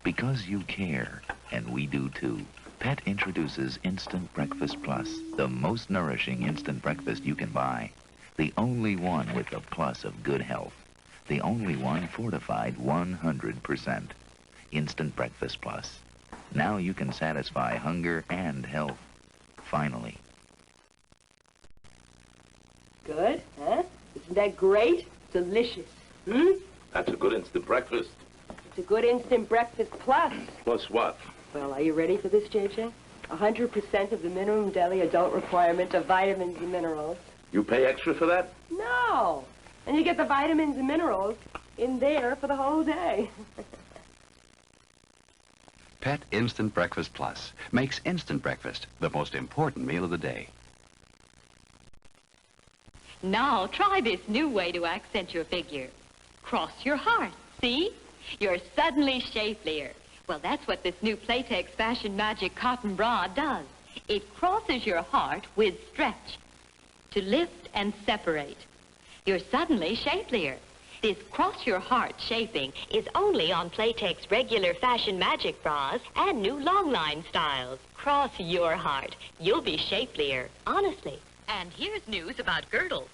Because you care, and we do too. Pet introduces Instant Breakfast Plus, the most nourishing instant breakfast you can buy. The only one with the plus of good health. The only one fortified 100%. Instant Breakfast Plus. Now you can satisfy hunger and health. Finally. Good, huh? Isn't that great? Delicious. That's a good instant breakfast. It's a good instant breakfast plus. Plus what? Well, are you ready for this, JJ? 100% of the minimum daily adult requirement of vitamins and minerals. You pay extra for that? No! And you get the vitamins and minerals in there for the whole day. Pet Instant Breakfast Plus makes instant breakfast the most important meal of the day. Now try this new way to accent your figure. Cross your heart, see? You're suddenly shapelier. Well, that's what this new Playtex Fashion Magic Cotton Bra does. It crosses your heart with stretch to lift and separate. You're suddenly shapelier. This cross your heart shaping is only on Playtex regular Fashion Magic bras and new long line styles. Cross your heart. You'll be shapelier, honestly. And here's news about girdles.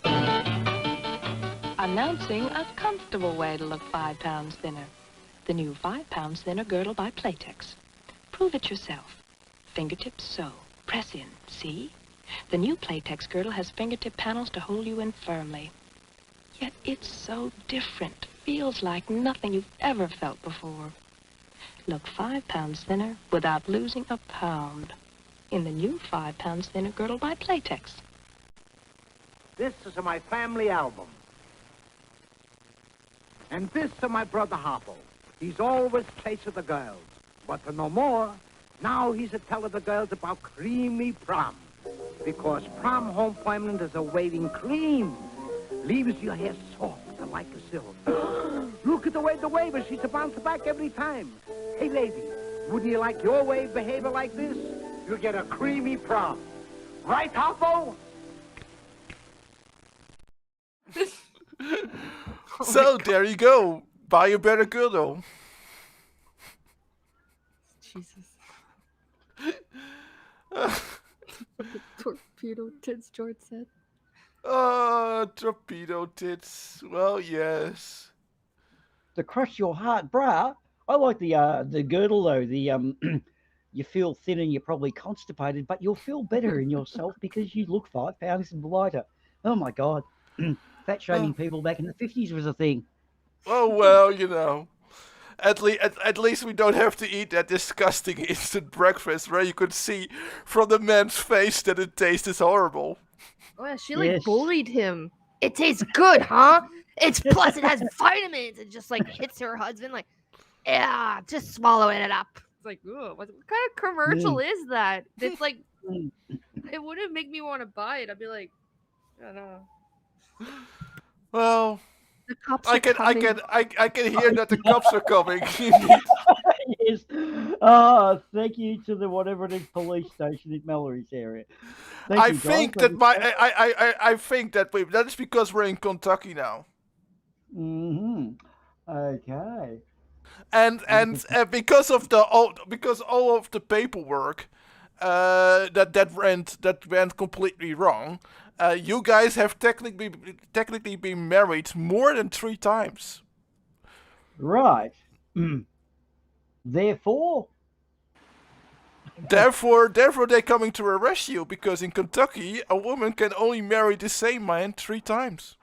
Announcing a comfortable way to look 5 pounds thinner. The new 5 pounds thinner girdle by Playtex. Prove it yourself. Fingertips so. Press in. See? The new Playtex girdle has fingertip panels to hold you in firmly. Yet it's so different. Feels like nothing you've ever felt before. Look 5 pounds thinner without losing a pound. In the new 5 pounds thinner girdle by Playtex. This is my family album. And this is my brother Harpo. He's always chasing the girls. But for no more, now he's a telling the girls about creamy prom. Because prom home permanent is awaiting cream. Leaves your hair soft like a silk. Look at the way the wave is. She's a bounce back every time. Hey, lady, wouldn't you like your wave behavior like this? You get a creamy prom. Right, Harpo? So there you go. Buy a better girdle. Jesus. Torpedo tits, George said. Torpedo tits. Well, yes. The crush your heart bra. I like the girdle though. The you feel thin and you're probably constipated, but you'll feel better in yourself because you look 5 pounds lighter. Oh my God. Fat shaming people back in the 50s was a thing. Oh well, you know. At least we don't have to eat that disgusting instant breakfast where you could see from the man's face that it tastes horrible. Oh yeah, she like bullied him. It tastes good, huh? It's plus it has vitamins. It just like hits her husband like, Yeah, just swallowing it up. It's like, ugh, what kind of commercial is that? It's like, it wouldn't make me want to buy it. I'd be like, I don't know. Well, The cops I are can coming. hear that the cops are coming. Indeed. Yes. Oh, thank you to the whatever it is police station in Mallory's area. Thank I you, guys. think that I think that that is because we're in Kentucky now. Okay. And because of because all of the paperwork that went completely wrong, you guys have technically been married more than 3 times. Right. Therefore, Therefore they're coming to arrest you because in Kentucky a woman can only marry the same man 3 times.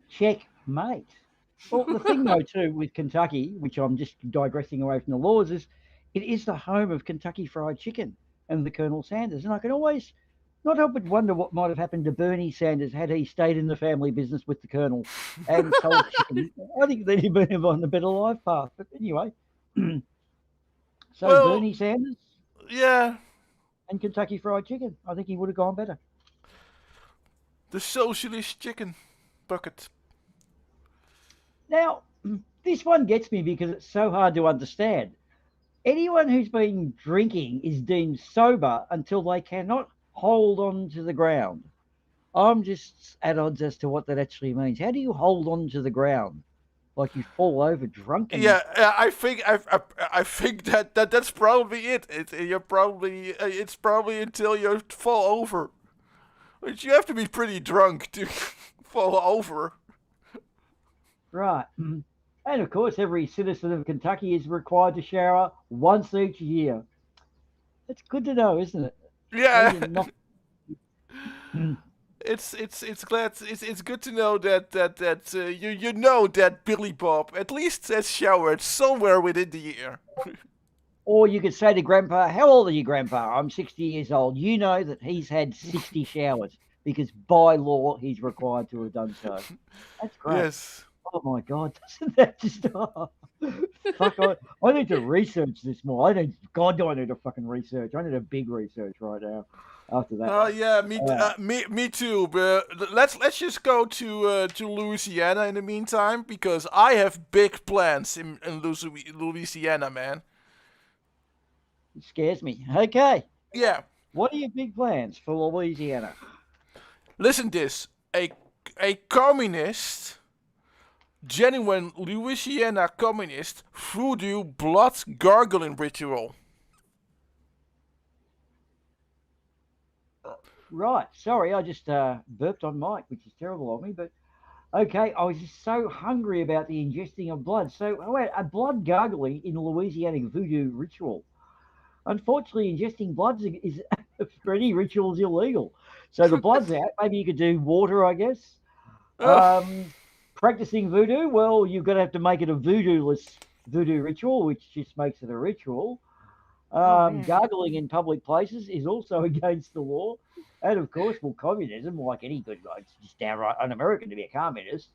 checkmate. Well, the thing though too with Kentucky, which I'm just digressing away from the laws, is it is the home of Kentucky Fried Chicken and the Colonel Sanders, and I can always not help but wonder what might have happened to Bernie Sanders had he stayed in the family business with the Colonel and sold chicken. I think that he'd been on the better life path. But anyway, so Well, Bernie Sanders, yeah, and Kentucky Fried Chicken, I think he would have gone better. the socialist chicken bucket. Now, this one gets me because it's so hard to understand. Anyone who's been drinking is deemed sober until they cannot hold on to the ground. I'm just at odds as to what that actually means. How do you hold on to the ground? Like you fall over drunk? Yeah, I think I think that's probably it. It's probably until you fall over. But you have to be pretty drunk to fall over. Right. And of course, every citizen of Kentucky is required to shower once each year. That's good to know, isn't it? Yeah. Not... It's good to know that you know that Billy Bob at least has showered somewhere within the year. Or you could say to Grandpa, how old are you, Grandpa? I'm 60 years old. You know that he's had 60 showers because by law he's required to have done so. That's great. Yes. Oh my God, doesn't that just... Oh, fuck, I need to research this more. God, do I need to fucking research. I need a big research right now after that. Oh yeah, me too. But let's just go to Louisiana in the meantime because I have big plans in Louisiana, man. It scares me. Okay. Yeah. What are your big plans for Louisiana? Listen this. A communist, genuine Louisiana communist voodoo blood gargling ritual. Right. Sorry, I just burped on mic, which is terrible of me. But okay, I was just so hungry about the ingesting of blood. So, wait, a blood gargling in a Louisiana voodoo ritual. Unfortunately, ingesting blood is for any ritual is illegal. So the blood's out. Maybe you could do water, I guess. Practicing voodoo, well, you're going to have to make it a voodoo-less voodoo ritual, which just makes it a ritual. Gargling in public places is also against the law. And of course, well, communism, like any good guy, it's just downright un-American to be a communist.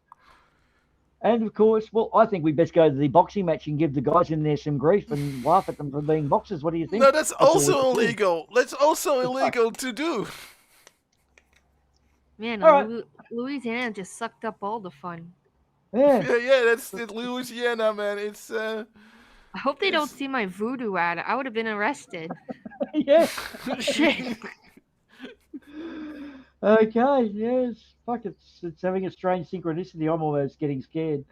And of course, well, I think we best go to the boxing match and give the guys in there some grief and laugh at them for being boxers. What do you think? No, that's also illegal. That's also illegal to do. Man, right. Louisiana just sucked up all the fun. Yeah, that's Louisiana, man. It's I hope they don't see my voodoo ad. I would have been arrested. Yeah. Shit. Okay, yes. Fuck, it's having a strange synchronicity. I'm almost getting scared.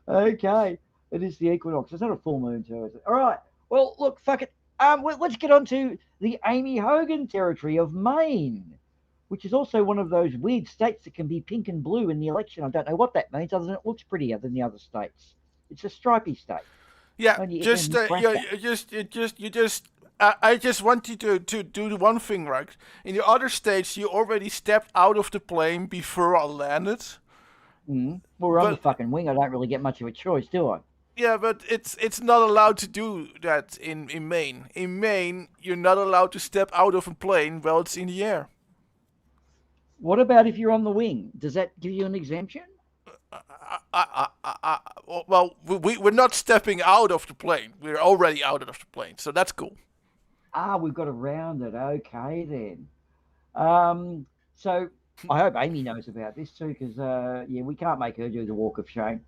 Okay. It is the equinox. It's not a full moon, too, is it? All right. Well, look, fuck it. Let's get on to the Amy Hogan territory of Maine, which is also one of those weird states that can be pink and blue in the election. I don't know what that means, other than it looks prettier than the other states. It's a stripy state. Yeah, I just want you to do the one thing right. In the other states, you already stepped out of the plane before I landed. Well, we're on the fucking wing. I don't really get much of a choice, do I? Yeah, but it's not allowed to do that in Maine. In Maine, you're not allowed to step out of a plane while it's in the air. What about if you're on the wing? Does that give you an exemption? Well, we're not stepping out of the plane. We're already out of the plane, so that's cool. We've got around it. Okay, then. So I hope Amy knows about this too, because yeah, we can't make her do the walk of shame.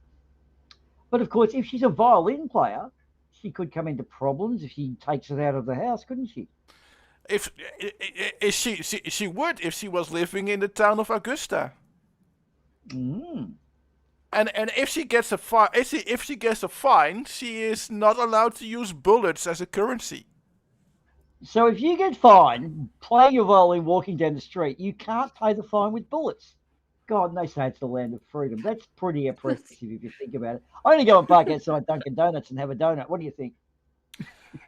But of course, if she's a violin player, she could come into problems if she takes it out of the house, couldn't she? If she would if she was living in the town of Augusta. Mm. And if she gets a fine, if she gets a fine, she is not allowed to use bullets as a currency. So if you get fined playing your violin walking down the street, you can't pay the fine with bullets. God, and they say it's the land of freedom. That's pretty oppressive if you think about it. I only go and park outside Dunkin' Donuts and have a donut. What do you think?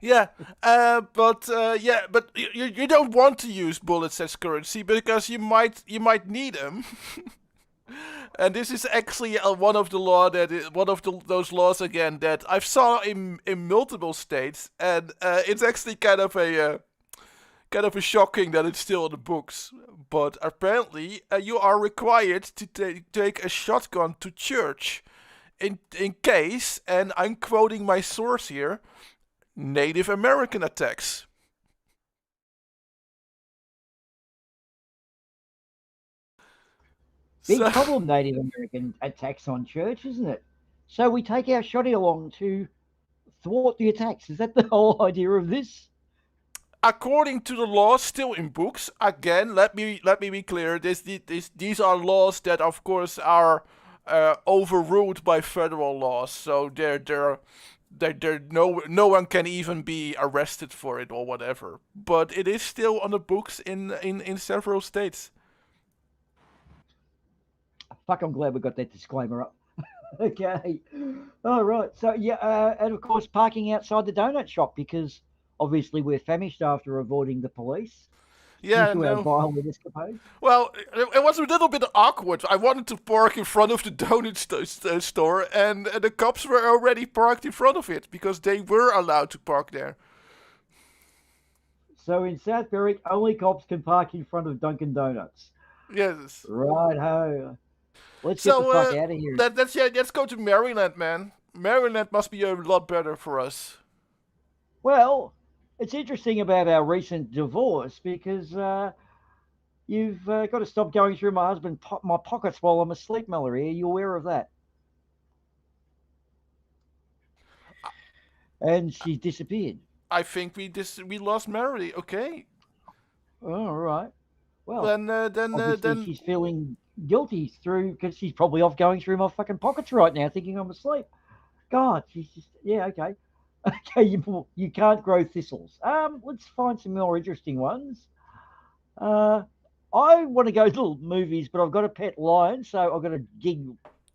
Yeah, but you don't want to use bullets as currency because you might need them. And this is actually one of the those laws again that I've saw in multiple states, and it's actually kind of a shocking that it's still in the books. But apparently, you are required to take a shotgun to church, in case, and I'm quoting my source here, Native American attacks. Big problem, Native American attacks on church, isn't it? So we take our shotty along to thwart the attacks. Is that the whole idea of this? According to the laws still in books, again, let me be clear. These are laws that, of course, are overruled by federal laws. So no one can even be arrested for it or whatever. But it is still on the books in several states. Fuck, I'm glad we got that disclaimer up. Okay. All right. So, yeah, and of course, parking outside the donut shop because obviously we're famished after avoiding the police. Yeah, due to our no. violent escapades. Well, it was a little bit awkward. I wanted to park in front of the donut store, and the cops were already parked in front of it because they were allowed to park there. So in South Berwick, only cops can park in front of Dunkin' Donuts. Yes. Right ho. Let's get the fuck out of here. Let's go to Maryland, man. Maryland must be a lot better for us. Well, it's interesting about our recent divorce because you've got to stop going through my my pockets while I'm asleep, Mallory. Are you aware of that? And she disappeared. I think we lost Mary. Okay. All right. Well, then she's feeling guilty because she's probably off going through my fucking pockets right now, thinking I'm asleep. God, she's just okay. Okay, you can't grow thistles. Let's find some more interesting ones. I want to go to the movies, but I've got a pet lion, so I've got a gig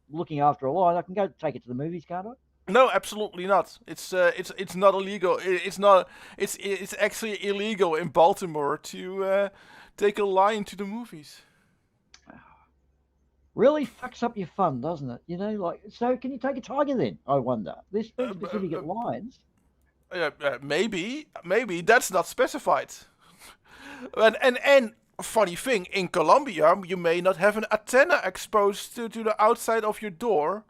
looking after a lion. I can go take it to the movies, can't I? No, absolutely not. It's not illegal. It's not. It's actually illegal in Baltimore to take a lion to the movies. Really fucks up your fun, doesn't it? You know, like, so can you take a tiger then? I wonder. There's been specific at lions. Maybe that's not specified. and funny thing, in Colombia, you may not have an antenna exposed to the outside of your door,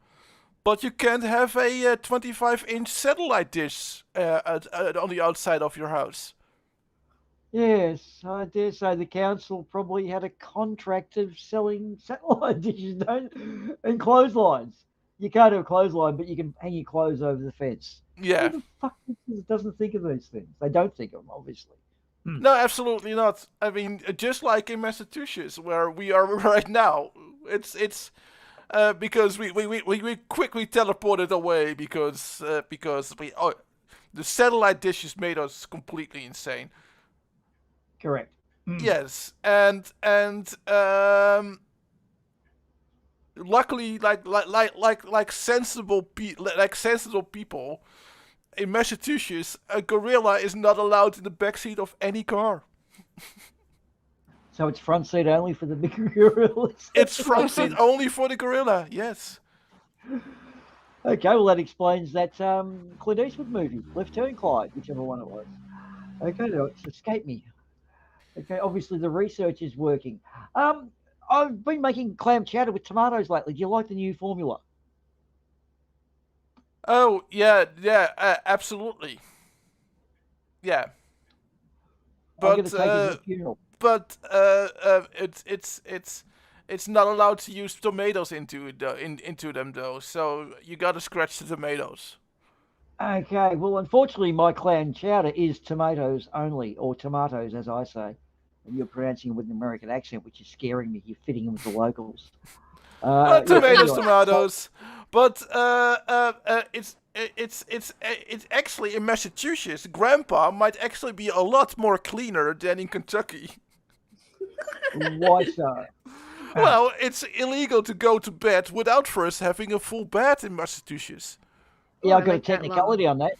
but you can't have a 25-inch satellite dish on the outside of your house. Yes, I dare say the council probably had a contract of selling satellite dishes, and clotheslines. You can't have a clothesline, but you can hang your clothes over the fence. Yeah. Who the fuck doesn't think of these things? They don't think of them, obviously. No, absolutely not. I mean, just like in Massachusetts, where we are right now, it's because we quickly teleported away because the satellite dishes made us completely insane. Correct. Yes, and luckily, like sensible people in Massachusetts, a gorilla is not allowed in the backseat of any car. So it's front seat only for the big gorillas. It's front seat only for the gorilla. Yes. Okay, well that explains that Clint Eastwood movie, Left Turn Clyde, whichever one it was. Okay, it's escaped me. Okay, obviously the research is working. I've been making clam chowder with tomatoes lately. Do you like the new formula? Oh yeah, absolutely. Yeah, I'm going but to take it to the funeral. it's not allowed to use tomatoes into them though. So you gotta scratch the tomatoes. Okay, well, unfortunately, my clam chowder is tomatoes only, or tomatoes, as I say. And you're pronouncing it with an American accent, which is scaring me. You're fitting in with the locals. Tomatoes, Anyway. tomatoes. But it's actually in Massachusetts. Grandpa might actually be a lot more cleaner than in Kentucky. Why so? Well, it's illegal to go to bed without first having a full bath in Massachusetts. Yeah, I've got like a that technicality on that.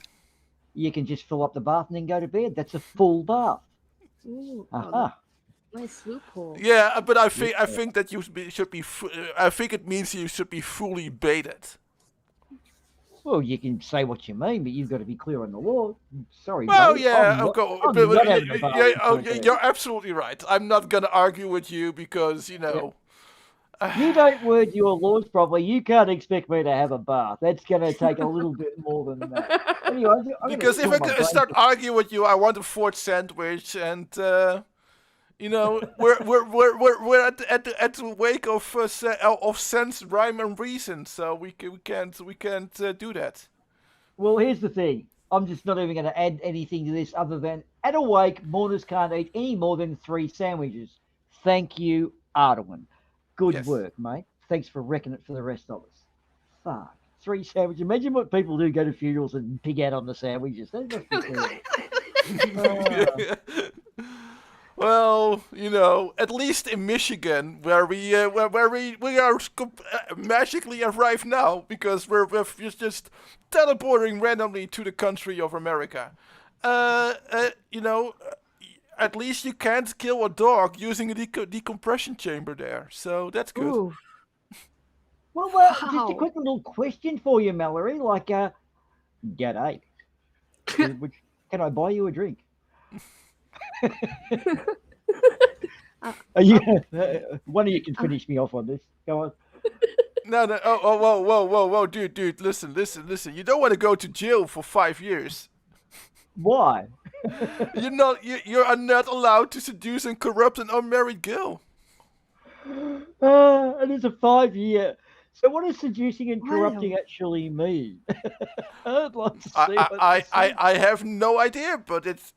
You can just fill up the bath and then go to bed. That's a full bath. Ooh, Aha. nice loophole. Yeah, but I think that should be. I think it means you should be fully bathed. Well, you can say what you mean, but you've got to be clear on the law. Sorry, Well, buddy. yeah, you're absolutely right. I'm not gonna argue with you because you know. You don't word your laws properly. You can't expect me to have a bath. That's going to take a little bit more than that. Anyway, because if I start arguing with you, I want a Ford sandwich, and you know we're at the wake of sense, rhyme, and reason, so we can't do that. Well, here's the thing. I'm just not even going to add anything to this other than at a wake, mourners can't eat any more than 3 sandwiches. Thank you, Ardawan. Good work, mate. Thanks for wrecking it for the rest of us. Fuck. 3 sandwiches. Imagine what people do go to funerals and pig out on the sandwiches. That must be terrible. Well, you know, at least in Michigan, where we are magically arrived now because we're just teleporting randomly to the country of America. You know. At least you can't kill a dog using a decompression chamber there, so that's good. Ooh. Well, just a quick little question for you, Mallory. Like, g'day. Can I buy you a drink? One of you can finish me off on this. Go on. No. Oh, whoa, dude, listen. You don't want to go to jail for 5 years. Why? You are not allowed to seduce and corrupt an unmarried girl. And it's a 5-year. So what does seducing and corrupting actually mean? I'd like to see. I have no idea, but it's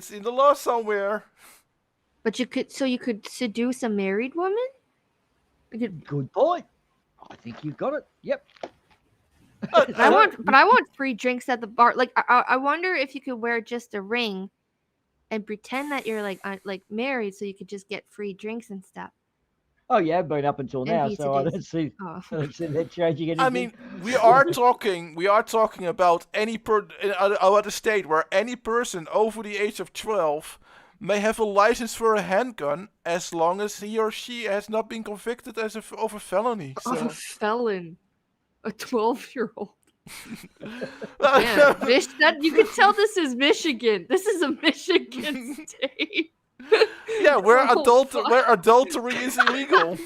in the law somewhere. But you could seduce a married woman? Good point. I think you got it. Yep. I want free drinks at the bar. Like I wonder if you could wear just a ring and pretend that you're like married, so you could just get free drinks and stuff. Oh yeah, I've been up until now, so I don't see that changing anything. I mean, we are talking about about a state where any person over the age of 12 may have a license for a handgun as long as he or she has not been convicted of a felony. So. A felon. A 12-year-old. Yeah, you can tell this is Michigan. This is a Michigan state. Yeah, where adultery is illegal.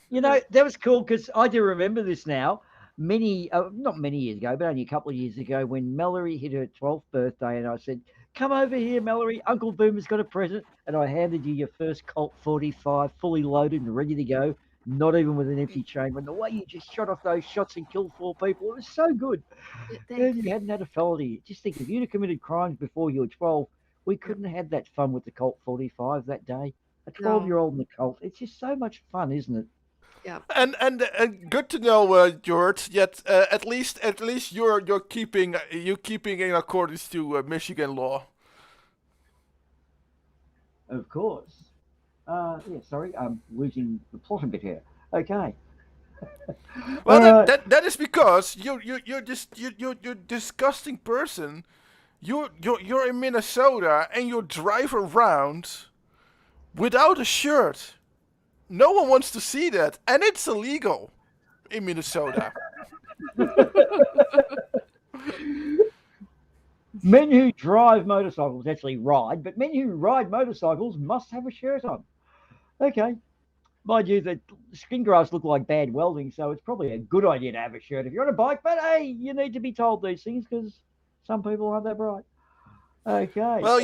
You know, that was cool because I do remember this now. Not many years ago, but only a couple of years ago, when Mallory hit her 12th birthday, and I said, "Come over here, Mallory. Uncle Boomer's got a present," and I handed you your first Colt 45, fully loaded and ready to go. Not even with an empty chamber. And the way you just shot off those shots and killed 4 people, it was so good. And you hadn't had a felony. Just think, if you'd have committed crimes before you were 12, we couldn't have had that fun with the Colt 45 that day. A 12-year-old in the Colt. It's just so much fun, isn't it? Yeah. And good to know, George. Yet at least you're keeping in accordance to Michigan law. Of course. Sorry, I'm losing the plot a bit here. Okay. Well, that is because you're disgusting person. You're in Minnesota and you drive around without a shirt. No one wants to see that, and it's illegal in Minnesota. Men who drive motorcycles actually ride, but men who ride motorcycles must have a shirt on. Okay. Mind you, the skin grafts look like bad welding, so it's probably a good idea to have a shirt if you're on a bike. But hey, you need to be told these things because some people aren't that bright. Okay. Well,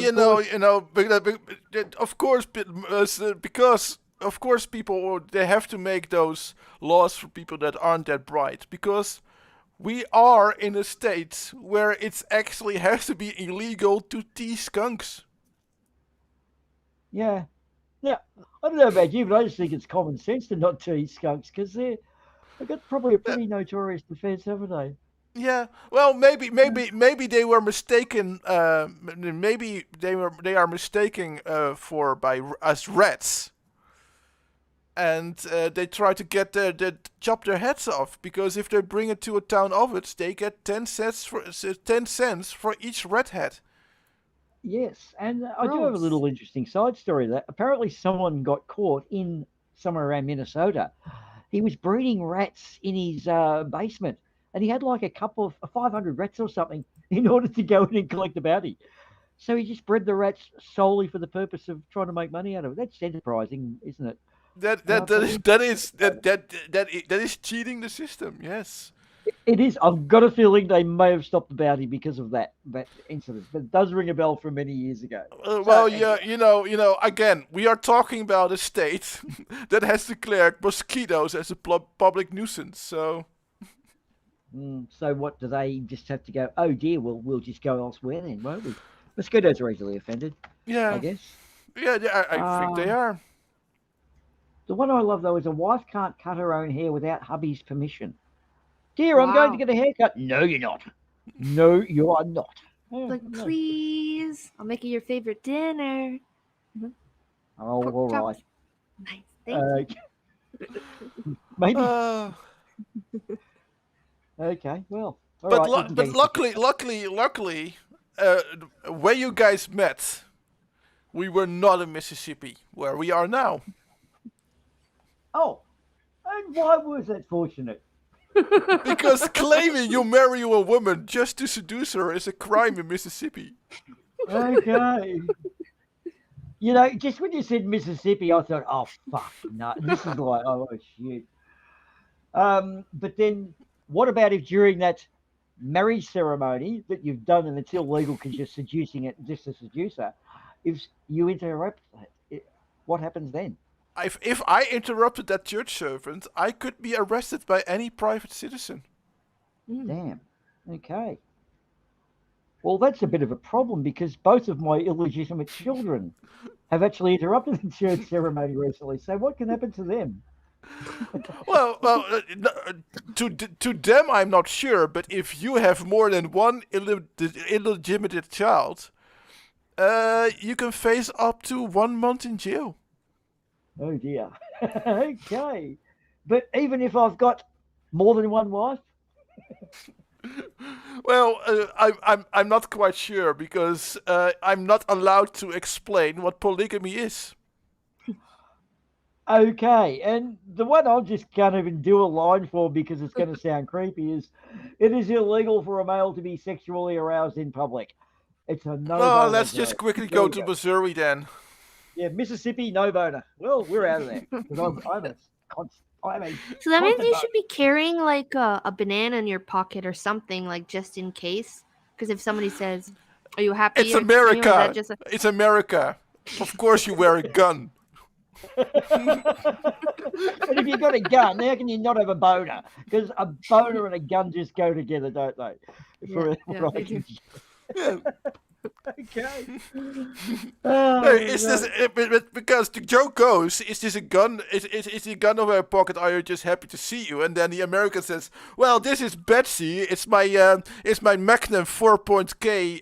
Of course, of course, because of course people they have to make those laws for people that aren't that bright because we are in a state where it's actually has to be illegal to tease skunks. yeah. Yeah. I don't know about you, but I just think it's common sense to not tease skunks because they've got probably a pretty notorious defense, haven't they? Yeah, well, maybe they were mistaken. Maybe they are mistaken for by as rats, and they try to get they chop their heads off because if they bring it to a town of it, they get 10 cents for each rat head. Yes, and I do have a little interesting side story that apparently someone got caught in somewhere around Minnesota. He was breeding rats in his basement, and he had like a couple of 500 rats or something in order to go in and collect the bounty. So he just bred the rats solely for the purpose of trying to make money out of it. That's enterprising, isn't it? That is cheating the system. Yes. It is. I've got a feeling they may have stopped the bounty because of that incident, but it does ring a bell from many years ago. Well, yeah, again, we are talking about a state that has declared mosquitoes as a public nuisance. So. So what do they just have to go? Oh dear, we'll just go elsewhere then, won't we? Mosquitoes are easily offended. Yeah. I guess. Yeah, I think they are. The one I love though is a wife can't cut her own hair without hubby's permission. Dear, I'm going to get a haircut. No, you're not. No, you are not. Like, please, I'll make you your favorite dinner. Oh, all right. Nice, thank you. Maybe. Okay, well. But luckily, where you guys met, we were not in Mississippi, where we are now. Oh, and why was that fortunate? Because claiming you marry a woman just to seduce her is a crime in Mississippi. Okay. Just when you said Mississippi, I thought, oh, fuck, no. This is like, oh, shit. But then what about if during that marriage ceremony that you've done and it's illegal because you're seducing it just to seduce her, if you interrupt it, what happens then? If I interrupted that church servant, I could be arrested by any private citizen. Damn. Okay. Well, that's a bit of a problem because both of my illegitimate children have actually interrupted the church ceremony recently. So what can happen to them? Well, to them I'm not sure, but if you have more than one illegitimate child, you can face up to 1 month in jail. Oh dear. Okay. But even if I've got more than one wife? Well, I'm not quite sure because I'm not allowed to explain what polygamy is. Okay, and the one I just can't even do a line for because it's going to sound creepy is, it is illegal for a male to be sexually aroused in public. It's a no. Well, let's just quickly go to Missouri then. Yeah, Mississippi, no boner. Well, we're out of there. So that means you should be carrying like a banana in your pocket or something, like just in case. Because if somebody says, "Are you happy?" It's America. It's America. Of course, you wear a gun. But if you've got a gun, how can you not have a boner? Because a boner and a gun just go together, don't they? Yeah. Okay. Because the joke goes, is this a gun? Is the gun over your pocket? Are you just happy to see you? And then the American says, "Well, this is Betsy. It's my Magnum 4.K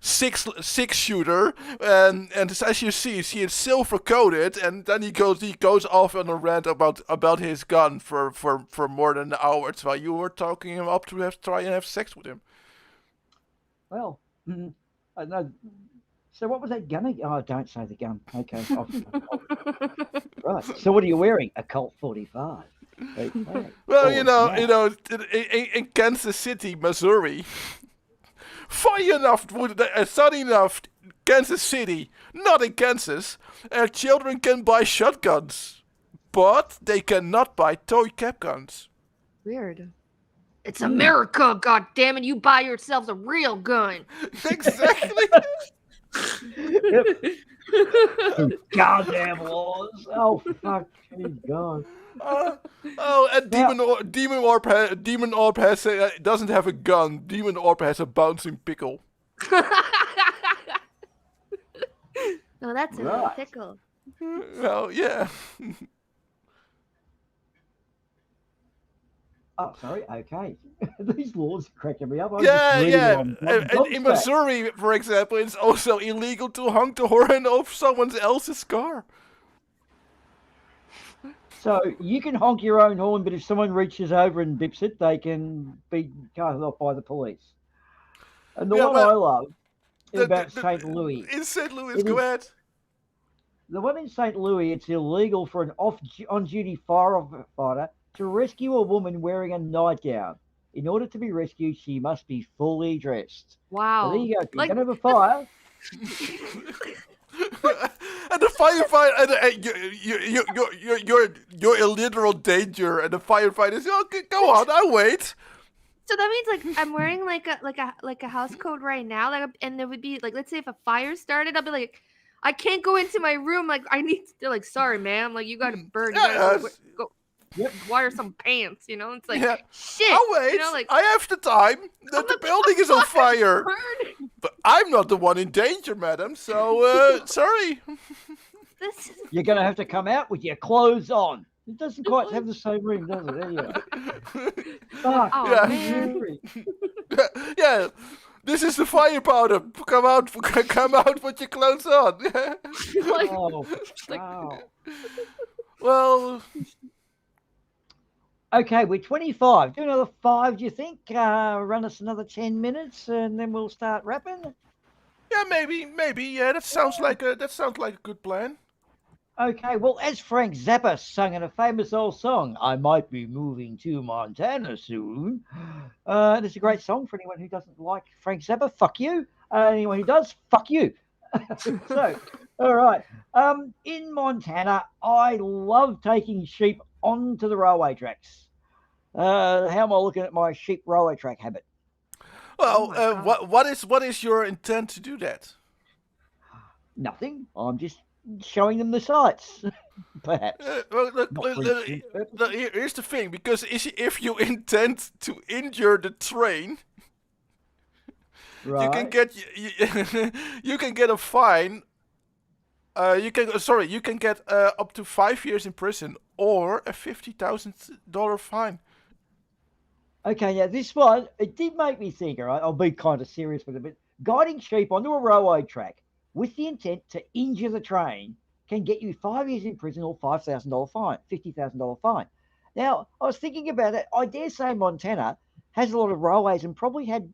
6 shooter, and as you see, she is silver coated." And then he goes off on a rant about his gun for more than an hour while you were talking him up to try and have sex with him. Well. I know. So what was that gun? Oh, don't say the gun. Okay. Right. So what are you wearing? A Colt 45. Okay. Well, in Kansas City, Missouri, funny enough, Kansas City, not in Kansas, children can buy shotguns. but they cannot buy toy cap guns. Weird. It's America, god damn it! You buy yourselves a real gun. Exactly. Goddamn laws. Oh, fuck. God. And Demon Orb doesn't have a gun. Demon Orb has a bouncing pickle. No, that's a Right. pickle. Well, yeah. Oh, sorry. Okay. These laws are cracking me up. I'm Yeah, just reading yeah. it on And in Missouri, for example, it's also illegal to honk the horn of someone else's car. So you can honk your own horn, but if someone reaches over and bips it, they can be cut off by the police. And the one I love is about St. Louis. In St. Louis, go ahead. The one in St. Louis, it's illegal for an on-duty firefighter to rescue a woman wearing a nightgown. In order to be rescued, she must be fully dressed. Wow. So there you go. If you're going to have a fire. And the firefighter, you're in literal danger, and the firefighter says, "Okay, go on, I'll wait." So that means like I'm wearing like a house coat right now, and there would be like, let's say if a fire started, I'll be like, I can't go into my room. Like I need to, like, sorry, ma'am, like you got to burn. You gotta go wire some pants. You know, it's like shit. I'll wait. You know, like I have the time. The building is on fire, but I'm not the one in danger, madam. So sorry. You're going to have to come out with your clothes on. It doesn't quite have the same ring, does it? Anyway. Fuck. Oh, man. Yeah. This is the fire powder. Come out with your clothes on. Oh, wow. Well. Okay, we're 25. Do another 5, do you think? Run us another 10 minutes, and then we'll start rapping. Yeah, maybe. Yeah, that sounds like a good plan. Okay, well, as Frank Zappa sung in a famous old song, I might be moving to Montana soon. It's a great song for anyone who doesn't like Frank Zappa. Fuck you. Anyone who does, fuck you. So, all right. In Montana, I love taking sheep onto the railway tracks. How am I looking at my sheep railway track habit? Well, what is your intent to do that? Nothing. I'm just showing them the sights, perhaps. Well, look, here's the thing, because if you intend to injure the train, right, you can get a fine. You can get up to 5 years in prison or a $50,000 fine. Okay, now this one, it did make me think, all right, I'll be kind of serious with it, but guiding sheep onto a railway track with the intent to injure the train can get you 5 years in prison or $5,000 fine, $50,000 fine. Now, I was thinking about it. I dare say Montana has a lot of railways and probably had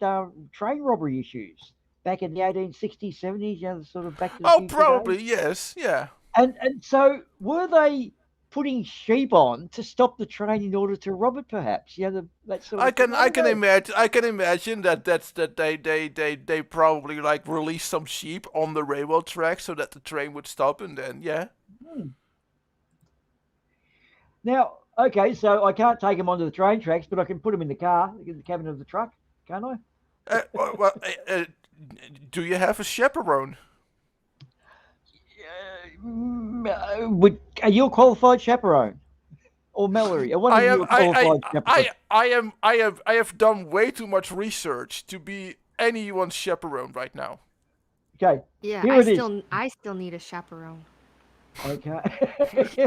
train robbery issues back in the 1860s, 70s, you know, sort of back to the future probably, days. yes, yeah. And so were they putting sheep on to stop the train in order to rob it, perhaps? Yeah, that sort of I can imagine that they probably like released some sheep on the railroad track so that the train would stop, and then Now, okay, so I can't take them onto the train tracks, but I can put them in the car, in the cabin of the truck, can't I? Do you have a chaperone? Are you a qualified chaperone, or Mallory? I have done way too much research to be anyone's chaperone right now. Okay. Yeah, Here I still need a chaperone. Okay.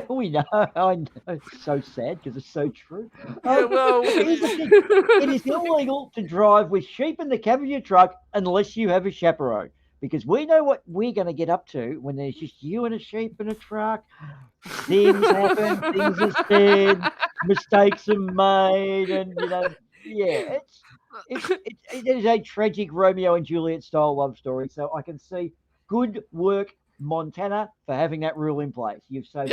We know. I know. It's so sad because it's so true. Yeah, well, it is illegal to drive with sheep in the cab of your truck unless you have a chaperone. Because we know what we're going to get up to when there's just you and a sheep in a truck. Things happen, things are said, mistakes are made, and it is a tragic Romeo and Juliet style love story. So I can see good work, Montana, for having that rule in place. You've so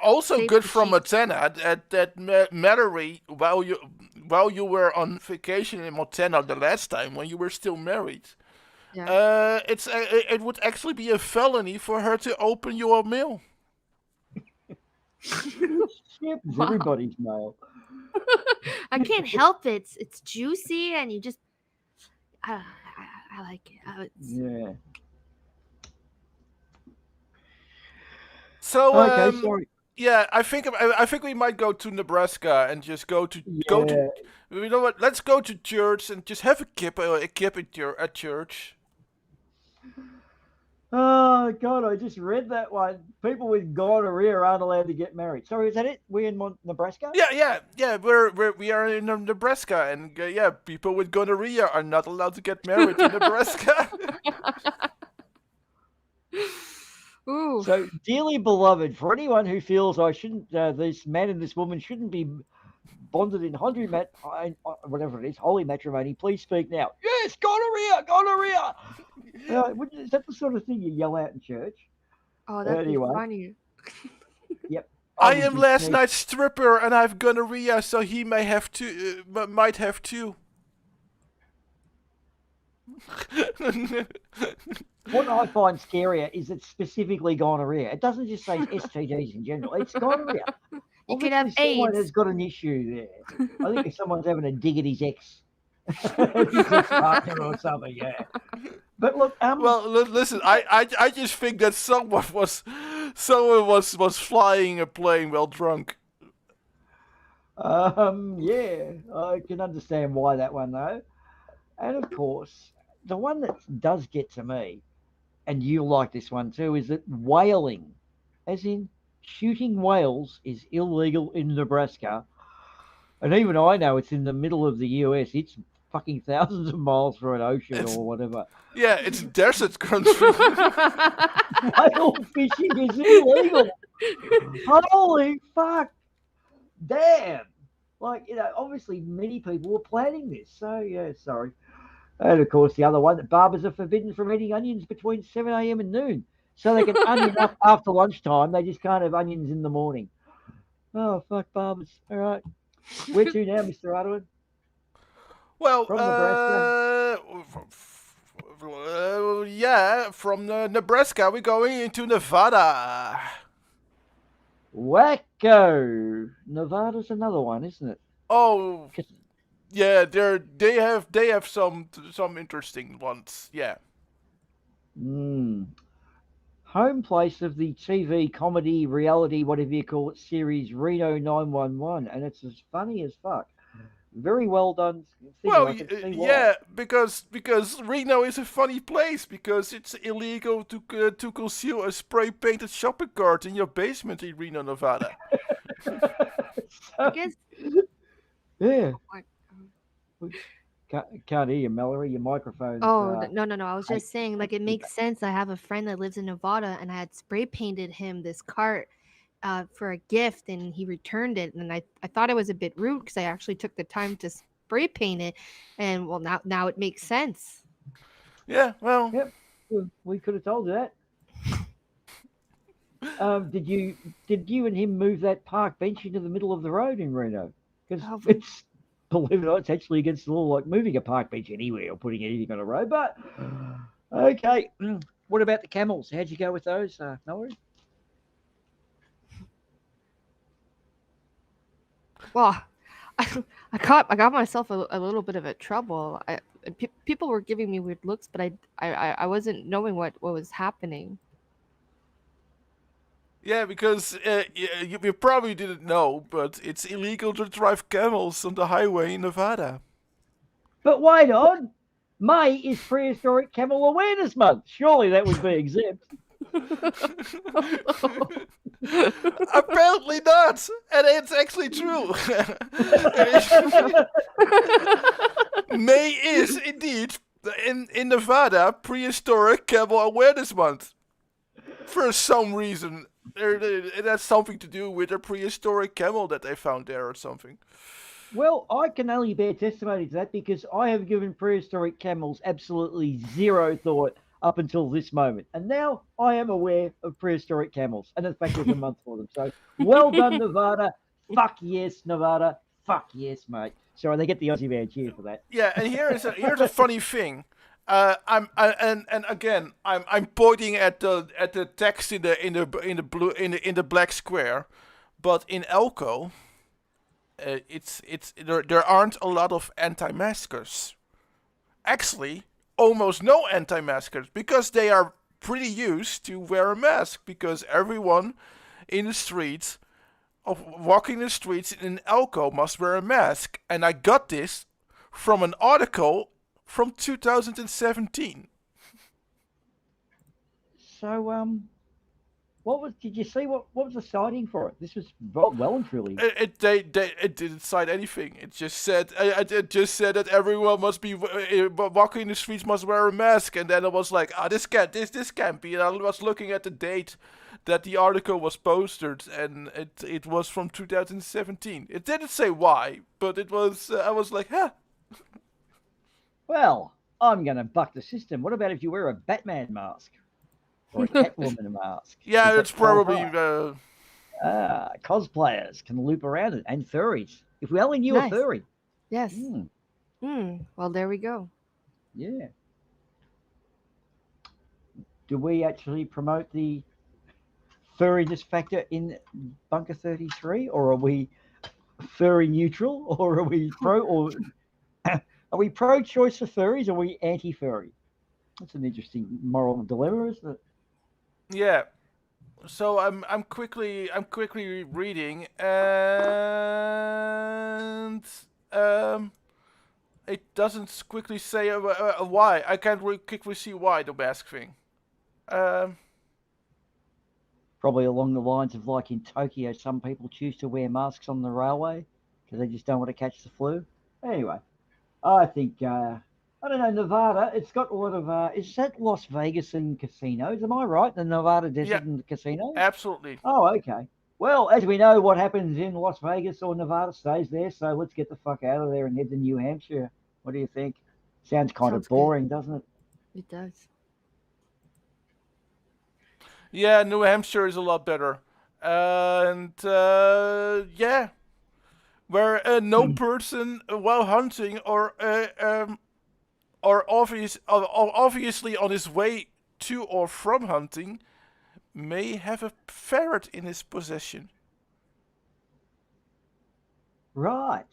also good from Montana that Mallory, while you were on vacation in Montana the last time when you were still married. Yeah. It would actually be a felony for her to open your mail. Shit, it's everybody's mail. I can't help it. It's juicy, and you just. I like it. Yeah. So Okay, sorry. yeah, I think we might go to Nebraska and just go to. You know what? Let's go to church and just have a kip at church. Oh God, I just read that one. People with gonorrhea aren't allowed to get married. Sorry, is that it? We in Nebraska? Yeah. We are in Nebraska, and yeah, people with gonorrhea are not allowed to get married in Nebraska. Ooh. So, dearly beloved, for anyone who feels I shouldn't, this man and this woman shouldn't be bonded in whatever it is, holy matrimony, please speak now. Yes, gonorrhea. Is that the sort of thing you yell out in church? Oh, that'd anyway. be funny. Yep. I am last night's stripper, and I've gonorrhea, so he may have to, might have too. What I find scarier is it's specifically gonorrhea. It doesn't just say STDs in general. It's gonorrhea. You could have someone AIDS. has got an issue there. I think if someone's having a dig at his ex partner or something, yeah. But look, well, listen, I just think that someone was flying a plane while drunk. Yeah, I can understand why that one though. And of course, the one that does get to me, and you'll like this one too, is that whaling, as in shooting whales, is illegal in Nebraska. And even I know it's in the middle of the US. It's fucking thousands of miles from an ocean or whatever. Yeah, it's desert country. Whale fishing is illegal. Holy fuck. Damn. Like, obviously many people were planning this. So, yeah, sorry. And, of course, the other one, that barbers are forbidden from eating onions between 7 a.m. and noon. So they can onion up after lunchtime. They just can't have onions in the morning. Oh, fuck barbers. All right. Where to now, Mr. Ardoin? Well, from Nebraska? Yeah, from Nebraska, we're going into Nevada. Wacko. Nevada's another one, isn't it? Oh, yeah, they have some interesting ones. Yeah. Home place of the TV comedy reality, whatever you call it, series Reno 911, and it's as funny as fuck. Very well done. Well, yeah, because Reno is a funny place because it's illegal to conceal a spray painted shopping cart in your basement in Reno, Nevada. I guess. Yeah. Can't hear you, Mallory. Your microphone. Oh, no. I was just saying, like, it makes sense. I have a friend that lives in Nevada, and I had spray painted him this cart for a gift, and he returned it. And I thought it was a bit rude because I actually took the time to spray paint it. And, well, now it makes sense. Yeah, well. Yep. We could have told you that. Did you and him move that park bench into the middle of the road in Reno? Because it's, believe it or not, it's actually against the law, like moving a park bench anywhere or putting anything on a road. But okay, what about the camels? How'd you go with those, Mallory? Well, I got myself a little bit of a trouble. People were giving me weird looks, but I wasn't knowing what was happening. Yeah, because you probably didn't know, but it's illegal to drive camels on the highway in Nevada. But wait on. May is Prehistoric Camel Awareness Month. Surely that would be exempt. Apparently not, and it's actually true. May is indeed in Nevada Prehistoric Camel Awareness Month. For some reason, it has something to do with a prehistoric camel that they found there or something. Well, I can only bear testimony to that because I have given prehistoric camels absolutely zero thought up until this moment. And now I am aware of prehistoric camels. And in fact, there's a month for them. So well done, Nevada. Fuck yes, Nevada. Fuck yes, mate. Sorry, they get the Aussie man cheer for that. Yeah, and here's a funny thing. I'm pointing at the text in the black square, But in Elko, there aren't a lot of anti-maskers. Actually, almost no anti-maskers, because they are pretty used to wear a mask, because everyone in the streets, walking the streets in Elko must wear a mask. And I got this from an article from 2017. So, did you see what was the citing for it? This was well and truly. It didn't cite anything. It just said that everyone must be walking the streets must wear a mask, and then it was like, this can't be. And I was looking at the date that the article was posted, and it was from 2017. It didn't say why, but it was. I was like, huh. Well, I'm gonna buck the system. What about if you wear a Batman mask? Or a Catwoman mask? Yeah, it's probably. Cosplayers can loop around it, and furries. If we only knew a furry. Yes. Well, there we go. Yeah. Do we actually promote the furriness factor in Bunker 33, or are we furry neutral, or are we pro choice for furries, or are we anti-furry? That's an interesting moral dilemma, isn't it? Yeah. So I'm quickly reading, and it doesn't quickly say why. I can't quickly see why the mask thing. Probably along the lines of, like in Tokyo, some people choose to wear masks on the railway because they just don't want to catch the flu. Anyway, I think I don't know, Nevada, it's got a lot of, is that Las Vegas and casinos? Am I right? The Nevada desert and the casinos? Absolutely. Oh, okay. Well, as we know, what happens in Las Vegas or Nevada stays there, so let's get the fuck out of there and head to New Hampshire. What do you think? Sounds kind of boring, doesn't it? It does. Yeah, New Hampshire is a lot better. And, yeah. Where no person while hunting or obviously on his way to or from hunting may have a ferret in his possession. Right.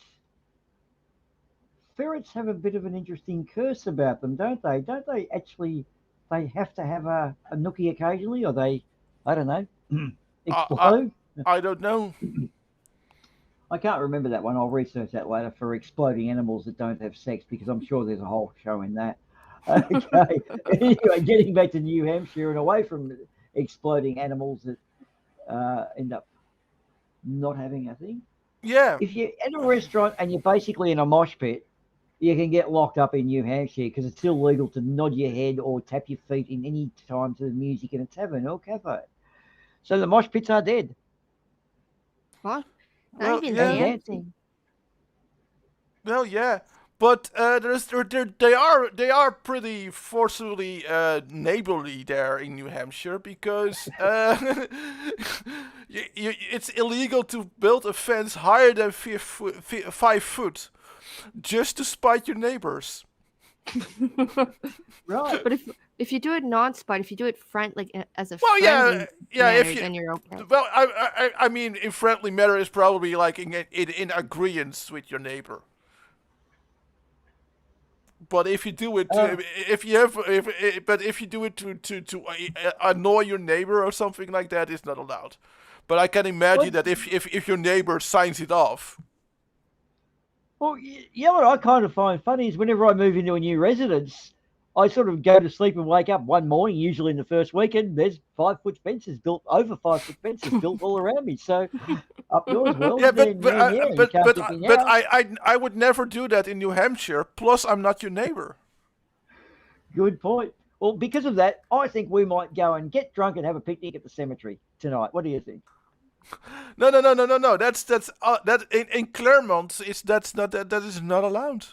Ferrets have a bit of an interesting curse about them, don't they? Don't they actually, they have to have a nookie occasionally, or they, I don't know, explode? I don't know. I can't remember that one. I'll research that later for exploding animals that don't have sex, because I'm sure there's a whole show in that. Okay. Anyway, getting back to New Hampshire and away from exploding animals that end up not having a thing. Yeah. If you're at a restaurant and you're basically in a mosh pit, you can get locked up in New Hampshire because it's illegal to nod your head or tap your feet in any time to the music in a tavern or cafe. So the mosh pits are dead. What? Well, Not even yeah. dancing. Well, yeah, but they are pretty forcefully neighborly there in New Hampshire, because it's illegal to build a fence higher than 5 foot just to spite your neighbors. Right. But if you do it non-spite, if you do it as a Well, friendly manner, if you, then you're okay. Well, I mean, in friendly manner is probably like in agreeance with your neighbor. But if you do it, if you do it to annoy your neighbor or something like that, it's not allowed. But I can imagine that if your neighbor signs it off. Well, yeah, what I kind of find funny is whenever I move into a new residence, I sort of go to sleep and wake up one morning, usually in the first weekend, there's 5 foot fences built, over 5 foot fences built all around me. So up yours, well, yeah, but I would never do that in New Hampshire. Plus, I'm not your neighbor. Good point. Well, because of that, I think we might go and get drunk and have a picnic at the cemetery tonight. What do you think? No. That's in Claremont. That is not allowed.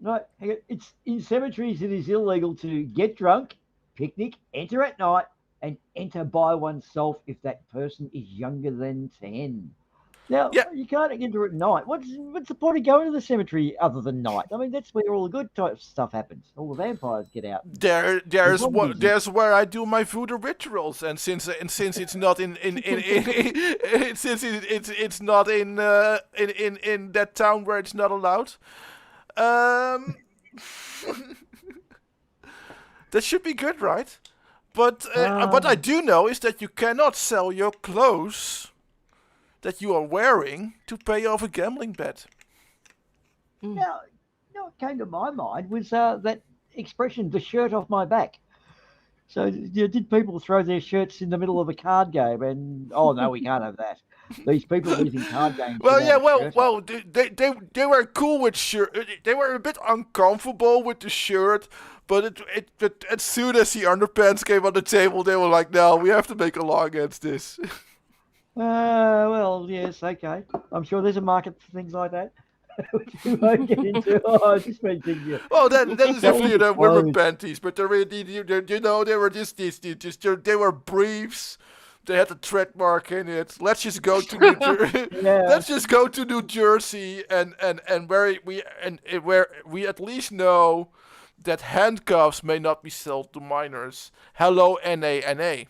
No, it's in cemeteries. It is illegal to get drunk, picnic, enter at night, and enter by oneself if that person is younger than 10. Now, Yeah. you can't enter at night. What's the point of going to the cemetery other than night? I mean, that's where all the good type of stuff happens. All the vampires get out. There's where I do my voodoo rituals, and since it's not it's not in that town where it's not allowed, that should be good, right? But what I do know is that you cannot sell your clothes that you are wearing to pay off a gambling bet. Now, what came to my mind was that expression, the shirt off my back. So did people throw their shirts in the middle of a card game? And, oh, no, we can't have that. These people using card games. Well, yeah, shirt well, they were cool with shirt. They were a bit uncomfortable with the shirt, but as soon as the underpants came on the table, they were like, no, we have to make a law against this. Well, yes, okay. I'm sure there's a market for things like that. Which we won't get into. Oh, I just been thinking. Well, that is definitely the women panties, but they were, they were just they were briefs. They had a trademark in it. Let's just go to New Jersey. Let's just go to New Jersey and where we at least know that handcuffs may not be sold to minors. Hello, NA.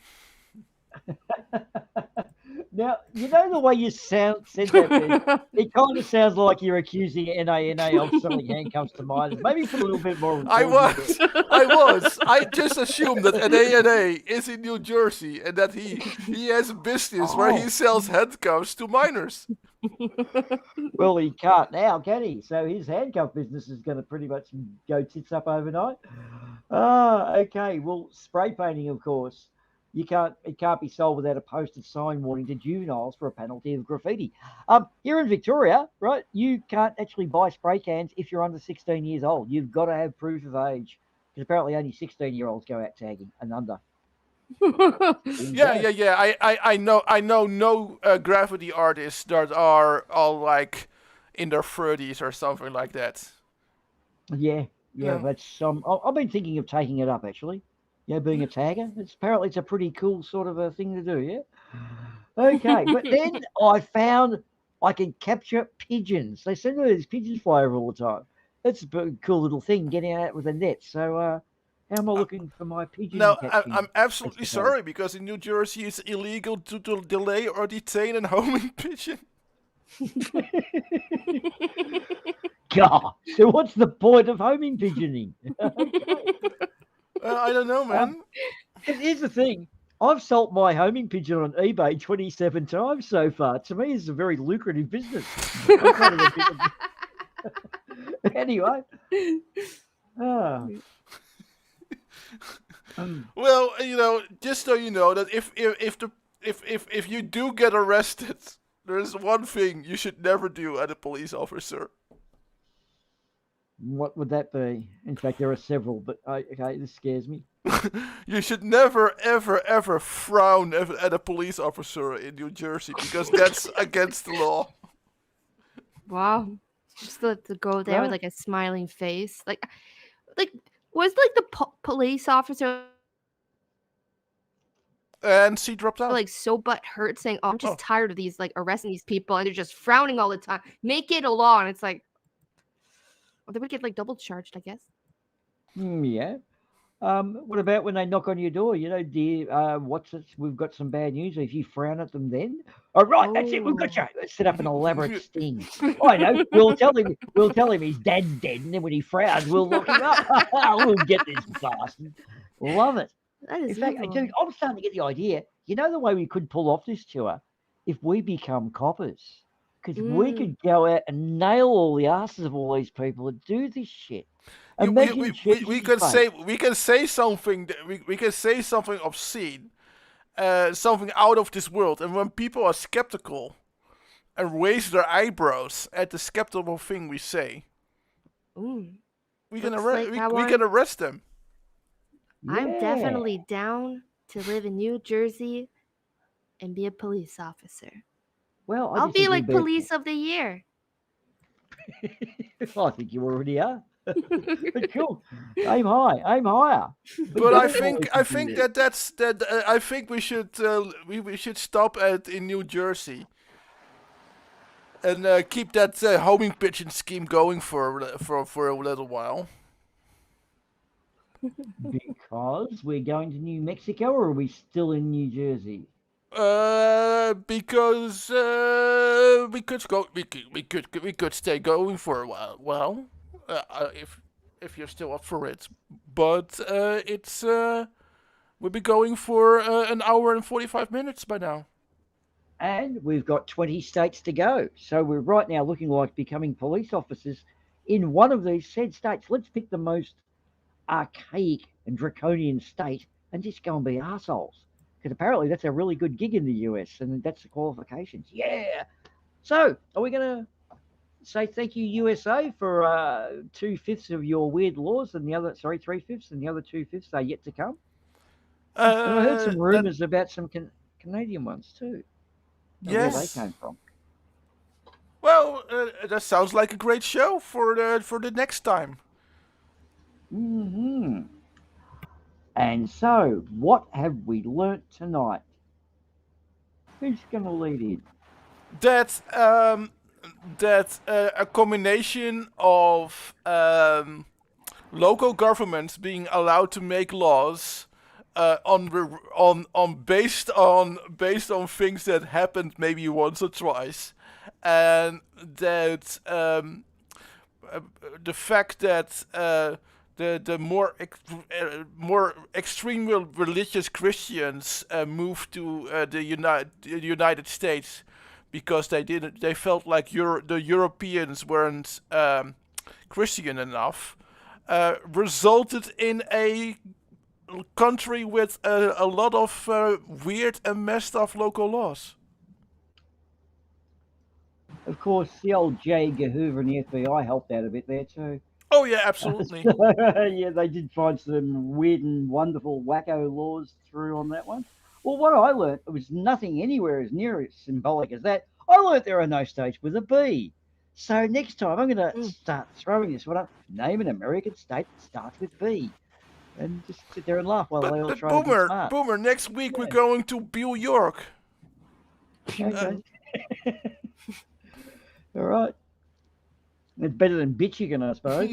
Now, you know the way you said that, it kind of sounds like you're accusing NA of selling handcuffs to minors. Maybe put a little bit more. I was. I just assumed that NA is in New Jersey and that he has a business where he sells handcuffs to minors. Well, he can't now, can he? So his handcuff business is going to pretty much go tits up overnight. Okay. Well, spray painting, of course. It can't be sold without a posted sign warning to juveniles for a penalty of graffiti. Here in Victoria, right, you can't actually buy spray cans if you're under 16 years old. You've got to have proof of age, because apparently only 16-year-olds go out tagging and under. Yeah. I know no graffiti artists that are all like in their 30s or something like that. Yeah. That's I've been thinking of taking it up actually. Yeah, being a tagger. Apparently it's a pretty cool sort of a thing to do, yeah? Okay, but then I found I can capture pigeons. They send these pigeons fly over all the time. That's a cool little thing, getting out with a net. So how am I looking for my pigeon? No, I'm absolutely sorry, because in New Jersey it's illegal to delay or detain a homing pigeon. God, so what's the point of homing pigeoning? I don't know, man. Here's the thing. I've sold my homing pigeon on eBay 27 times so far. To me, it's a very lucrative business. Anyway. Well, just so you know that if you do get arrested, there's one thing you should never do at a police officer. What would that be? In fact, there are several, but okay, this scares me. You should never, ever, ever frown at a police officer in New Jersey, because that's against the law. Wow. Just to go there with like a smiling face. Like was like the police officer and she dropped out. Like so butt hurt saying, "Oh, I'm just tired of these like arresting these people and they're just frowning all the time. Make it a law." And it's like, well, they would get like double charged, I guess. Yeah. What about when they knock on your door? Dear, what's it? We've got some bad news. If you frown at them, then that's it. We've got you. Let's set up an elaborate sting. I know. We'll tell him his dad's dead, and then when he frowns, we'll lock him up. We'll get this bastard. Love it. That is In fact, I'm starting to get the idea. You know the way we could pull off this tour? If we become coppers. Because we could go out and nail all the asses of all these people that do this shit. We can say something. We can say something obscene, something out of this world, and when people are skeptical and raise their eyebrows at the skeptical thing we say, we can arrest them. I'm definitely down to live in New Jersey and be a police officer. Well, I'll be like police of the year. I think you already are. But cool. Aim higher. But I think I think we should stop in New Jersey. And keep that homing pigeon scheme going for a little while. Because we're going to New Mexico, or are we still in New Jersey? Because we could stay going for a while. Well, if you're still up for it, but we'll be going for an hour and 45 minutes by now. And we've got 20 states to go. So we're right now looking like becoming police officers in one of these said states. Let's pick the most archaic and draconian state and just go and be assholes. Because apparently that's a really good gig in the US, and that's the qualifications. Yeah. So are we going to say thank you, USA, for 2/5 of your weird laws, and the other, 3/5, and the other 2/5 are yet to come? And I heard some rumors about some Canadian ones too. Yes. Where they came from. Well, that sounds like a great show for the next time. Mm-hmm. And so, what have we learnt tonight? Who's going to lead in? That a combination of local governments being allowed to make laws based on things that happened maybe once or twice, and that the fact that the more extreme religious Christians moved to the United States because they felt like the Europeans weren't Christian enough, resulted in a country with a lot of weird and messed up local laws. Of course, the old J. Edgar Hoover and the FBI helped out a bit there too. Oh yeah, absolutely. Yeah, they did find some weird and wonderful wacko laws through on that one. Well, what I learnt, it was nothing anywhere as near as symbolic as that. I learnt there are no states with a B. So next time I'm going to start throwing this one up. Name an American state that starts with B. And just sit there and laugh while they all try to be smart. Boomer, next week we're going to New York. Okay. All right. It's better than Michigan, I suppose.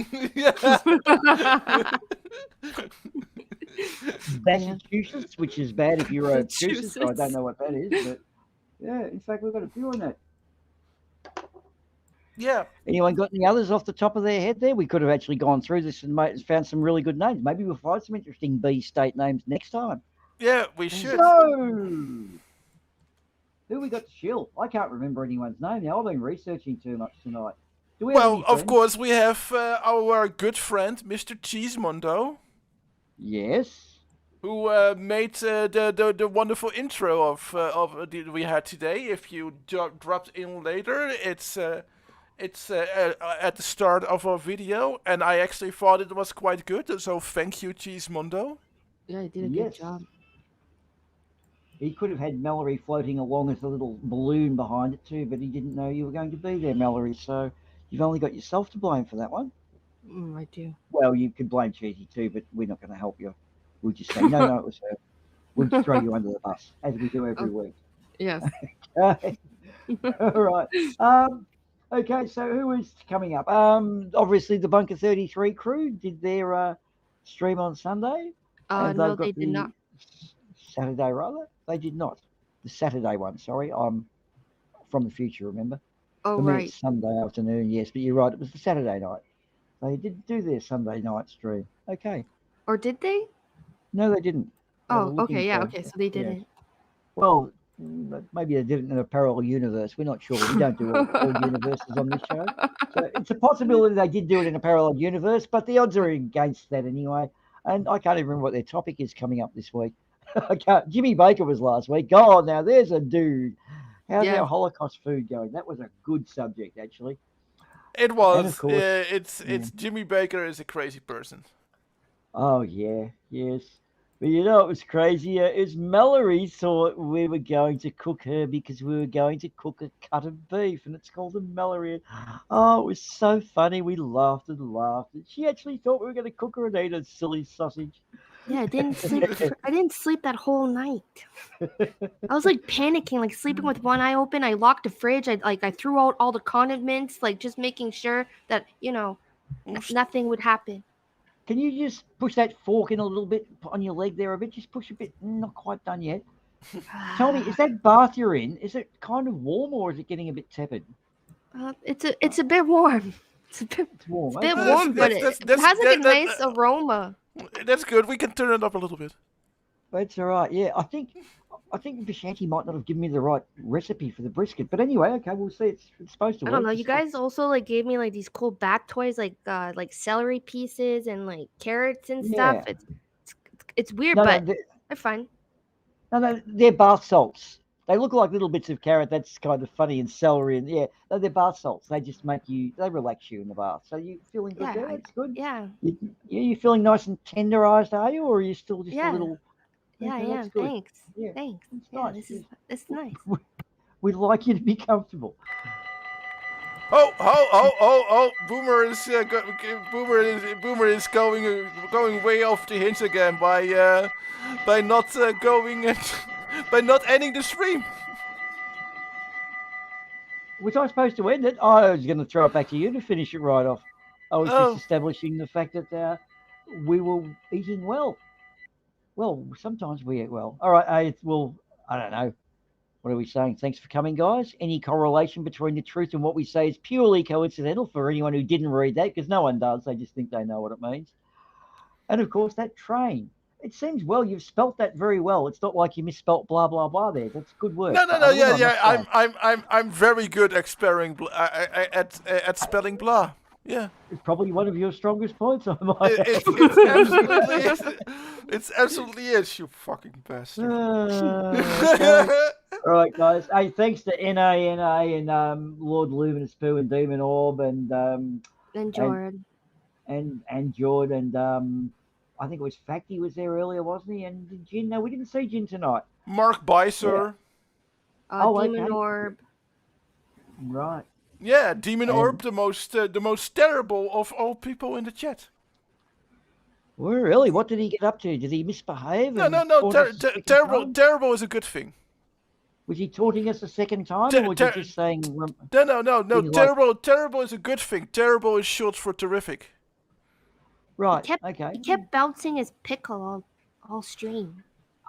Massachusetts, which is bad if you're a Massachusetts. I don't know what that is, but yeah, in fact, we've got a few on that. Yeah. Anyone got any others off the top of their head there? We could have actually gone through this and found some really good names. Maybe we'll find some interesting B state names next time. Yeah, we should. So, who we got to chill? I can't remember anyone's name now. I've been researching too much tonight. Do we have of course, we have our good friend, Mr. Cheesemondo. Yes. Who made the wonderful intro of we had today. If you dropped in later, it's at the start of our video, and I actually thought it was quite good. So thank you, Cheesemondo. Yeah, he did a good job. He could have had Mallory floating along as a little balloon behind it too, but he didn't know you were going to be there, Mallory. So you've only got yourself to blame for that one. I do. Well, you could blame Cheesy too, but we're not going to help you. We'll just say, no, it was her. We'll just throw you under the bus, as we do every week. Yes. Okay. All right. Okay, so who is coming up? Obviously, the Bunker 33 crew did their stream on Sunday. No, they did not. Saturday, rather? They did not. The Saturday one, sorry. I'm from the future, remember? Oh, For me, right. it's Sunday afternoon, yes, but you're right. It was the Saturday night. They did do their Sunday night stream. Okay. Or did they? No, they didn't. Oh, okay, yeah, okay, so they didn't. Yeah. Well, maybe they did it in a parallel universe. We're not sure. We don't do all universes on this show. So it's a possibility they did do it in a parallel universe, but the odds are against that anyway. And I can't even remember what their topic is coming up this week. I can't. Jimmy Baker was last week. Oh, now there's a dude. How's our Holocaust food going? That was a good subject, actually. It was. And of course, it's Jimmy Baker is a crazy person. Oh yeah, yes. But you know, it was crazy. Is Mallory thought we were going to cook her because we were going to cook a cut of beef, and it's called a Mallory. Oh, it was so funny. We laughed and laughed. And she actually thought we were going to cook her and eat a silly sausage. Yeah, I didn't sleep. I didn't sleep that whole night. I was like panicking, like sleeping with one eye open. I locked the fridge. I threw out all the condiments, like just making sure that nothing would happen. Can you just push that fork in a little bit on your leg there a bit? Just push a bit. Not quite done yet. Tell me, is that bath you're in? Is it kind of warm or is it getting a bit tepid? It's a bit warm. It's warm. a bit Okay. warm, but it has like a nice aroma. That's good. We can turn it up a little bit. That's all right. Yeah, I think Vishanti might not have given me the right recipe for the brisket. But anyway, okay, we'll see. It's supposed to work. I don't know. You guys also like gave me like these cool bath toys, like celery pieces and like carrots and stuff. Yeah. It's weird, No, but they're fine. No, they're bath salts. They look like little bits of carrot. That's kind of funny, and celery, and yeah, no, they're bath salts. They just they relax you in the bath. So you feeling good there? That's good. Yeah. You feeling nice and tenderized, are you, or are you still just a little? Yeah, Okay, yeah. that's good. Thanks. Yeah, Thanks. it's Yeah, nice. it's nice. We'd like you to be comfortable. Oh! Boomer is Boomer is going way off the hinge again by not going by not ending the stream. Was I supposed to end it? I was going to throw it back to you to finish it right off. I was just establishing the fact that we were eating well. Well, sometimes we eat well. All right, I don't know. What are we saying? Thanks for coming, guys. Any correlation between the truth and what we say is purely coincidental for anyone who didn't read that, because no one does. They just think they know what it means. And of course, that train. It seems you've spelt that very well. It's not like you misspelt blah blah blah there. That's good work. No. Yeah. I'm very good at spelling at spelling blah. Yeah. It's probably one of your strongest points. I might. It's absolutely is, you fucking bastard. Okay. All right, guys. Hey, thanks to NA and Lord Luminous Pooh and Demon Orb and Jordan. And Jordan and I think it was Facty was there earlier, wasn't he? And Jin. No, we didn't see Jin tonight. Mark Beiser. Yeah. Demon Orb. Right. Yeah, Demon Orb, the most terrible of all people in the chat. Well, really? What did he get up to? Did he misbehave? No. Terrible is a good thing. Was he taunting us a second time, or was he just saying? No. Terrible is a good thing. Terrible is short for terrific. Right. He kept bouncing his pickle all stream.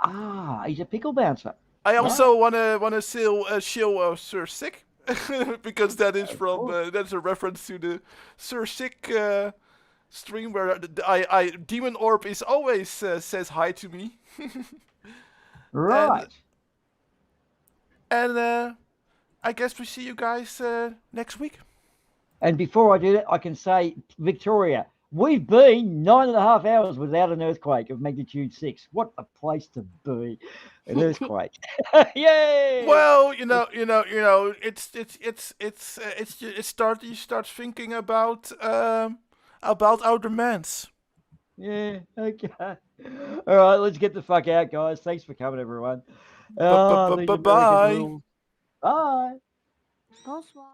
Ah, he's a pickle bouncer. I also wanna shill Sir Sick. Because that is that's a reference to the Sir Sick stream where Demon Orb is always says hi to me. Right. And I guess we see you guys next week. And before I do that, I can say, Victoria, we've been 9.5 hours without an earthquake of magnitude 6. What a place to be! An earthquake. Yay! Well, you know, you start thinking about our demands. Yeah. Okay. All right, let's get the fuck out, guys. Thanks for coming, everyone. Bye. Bye. Bonsoir.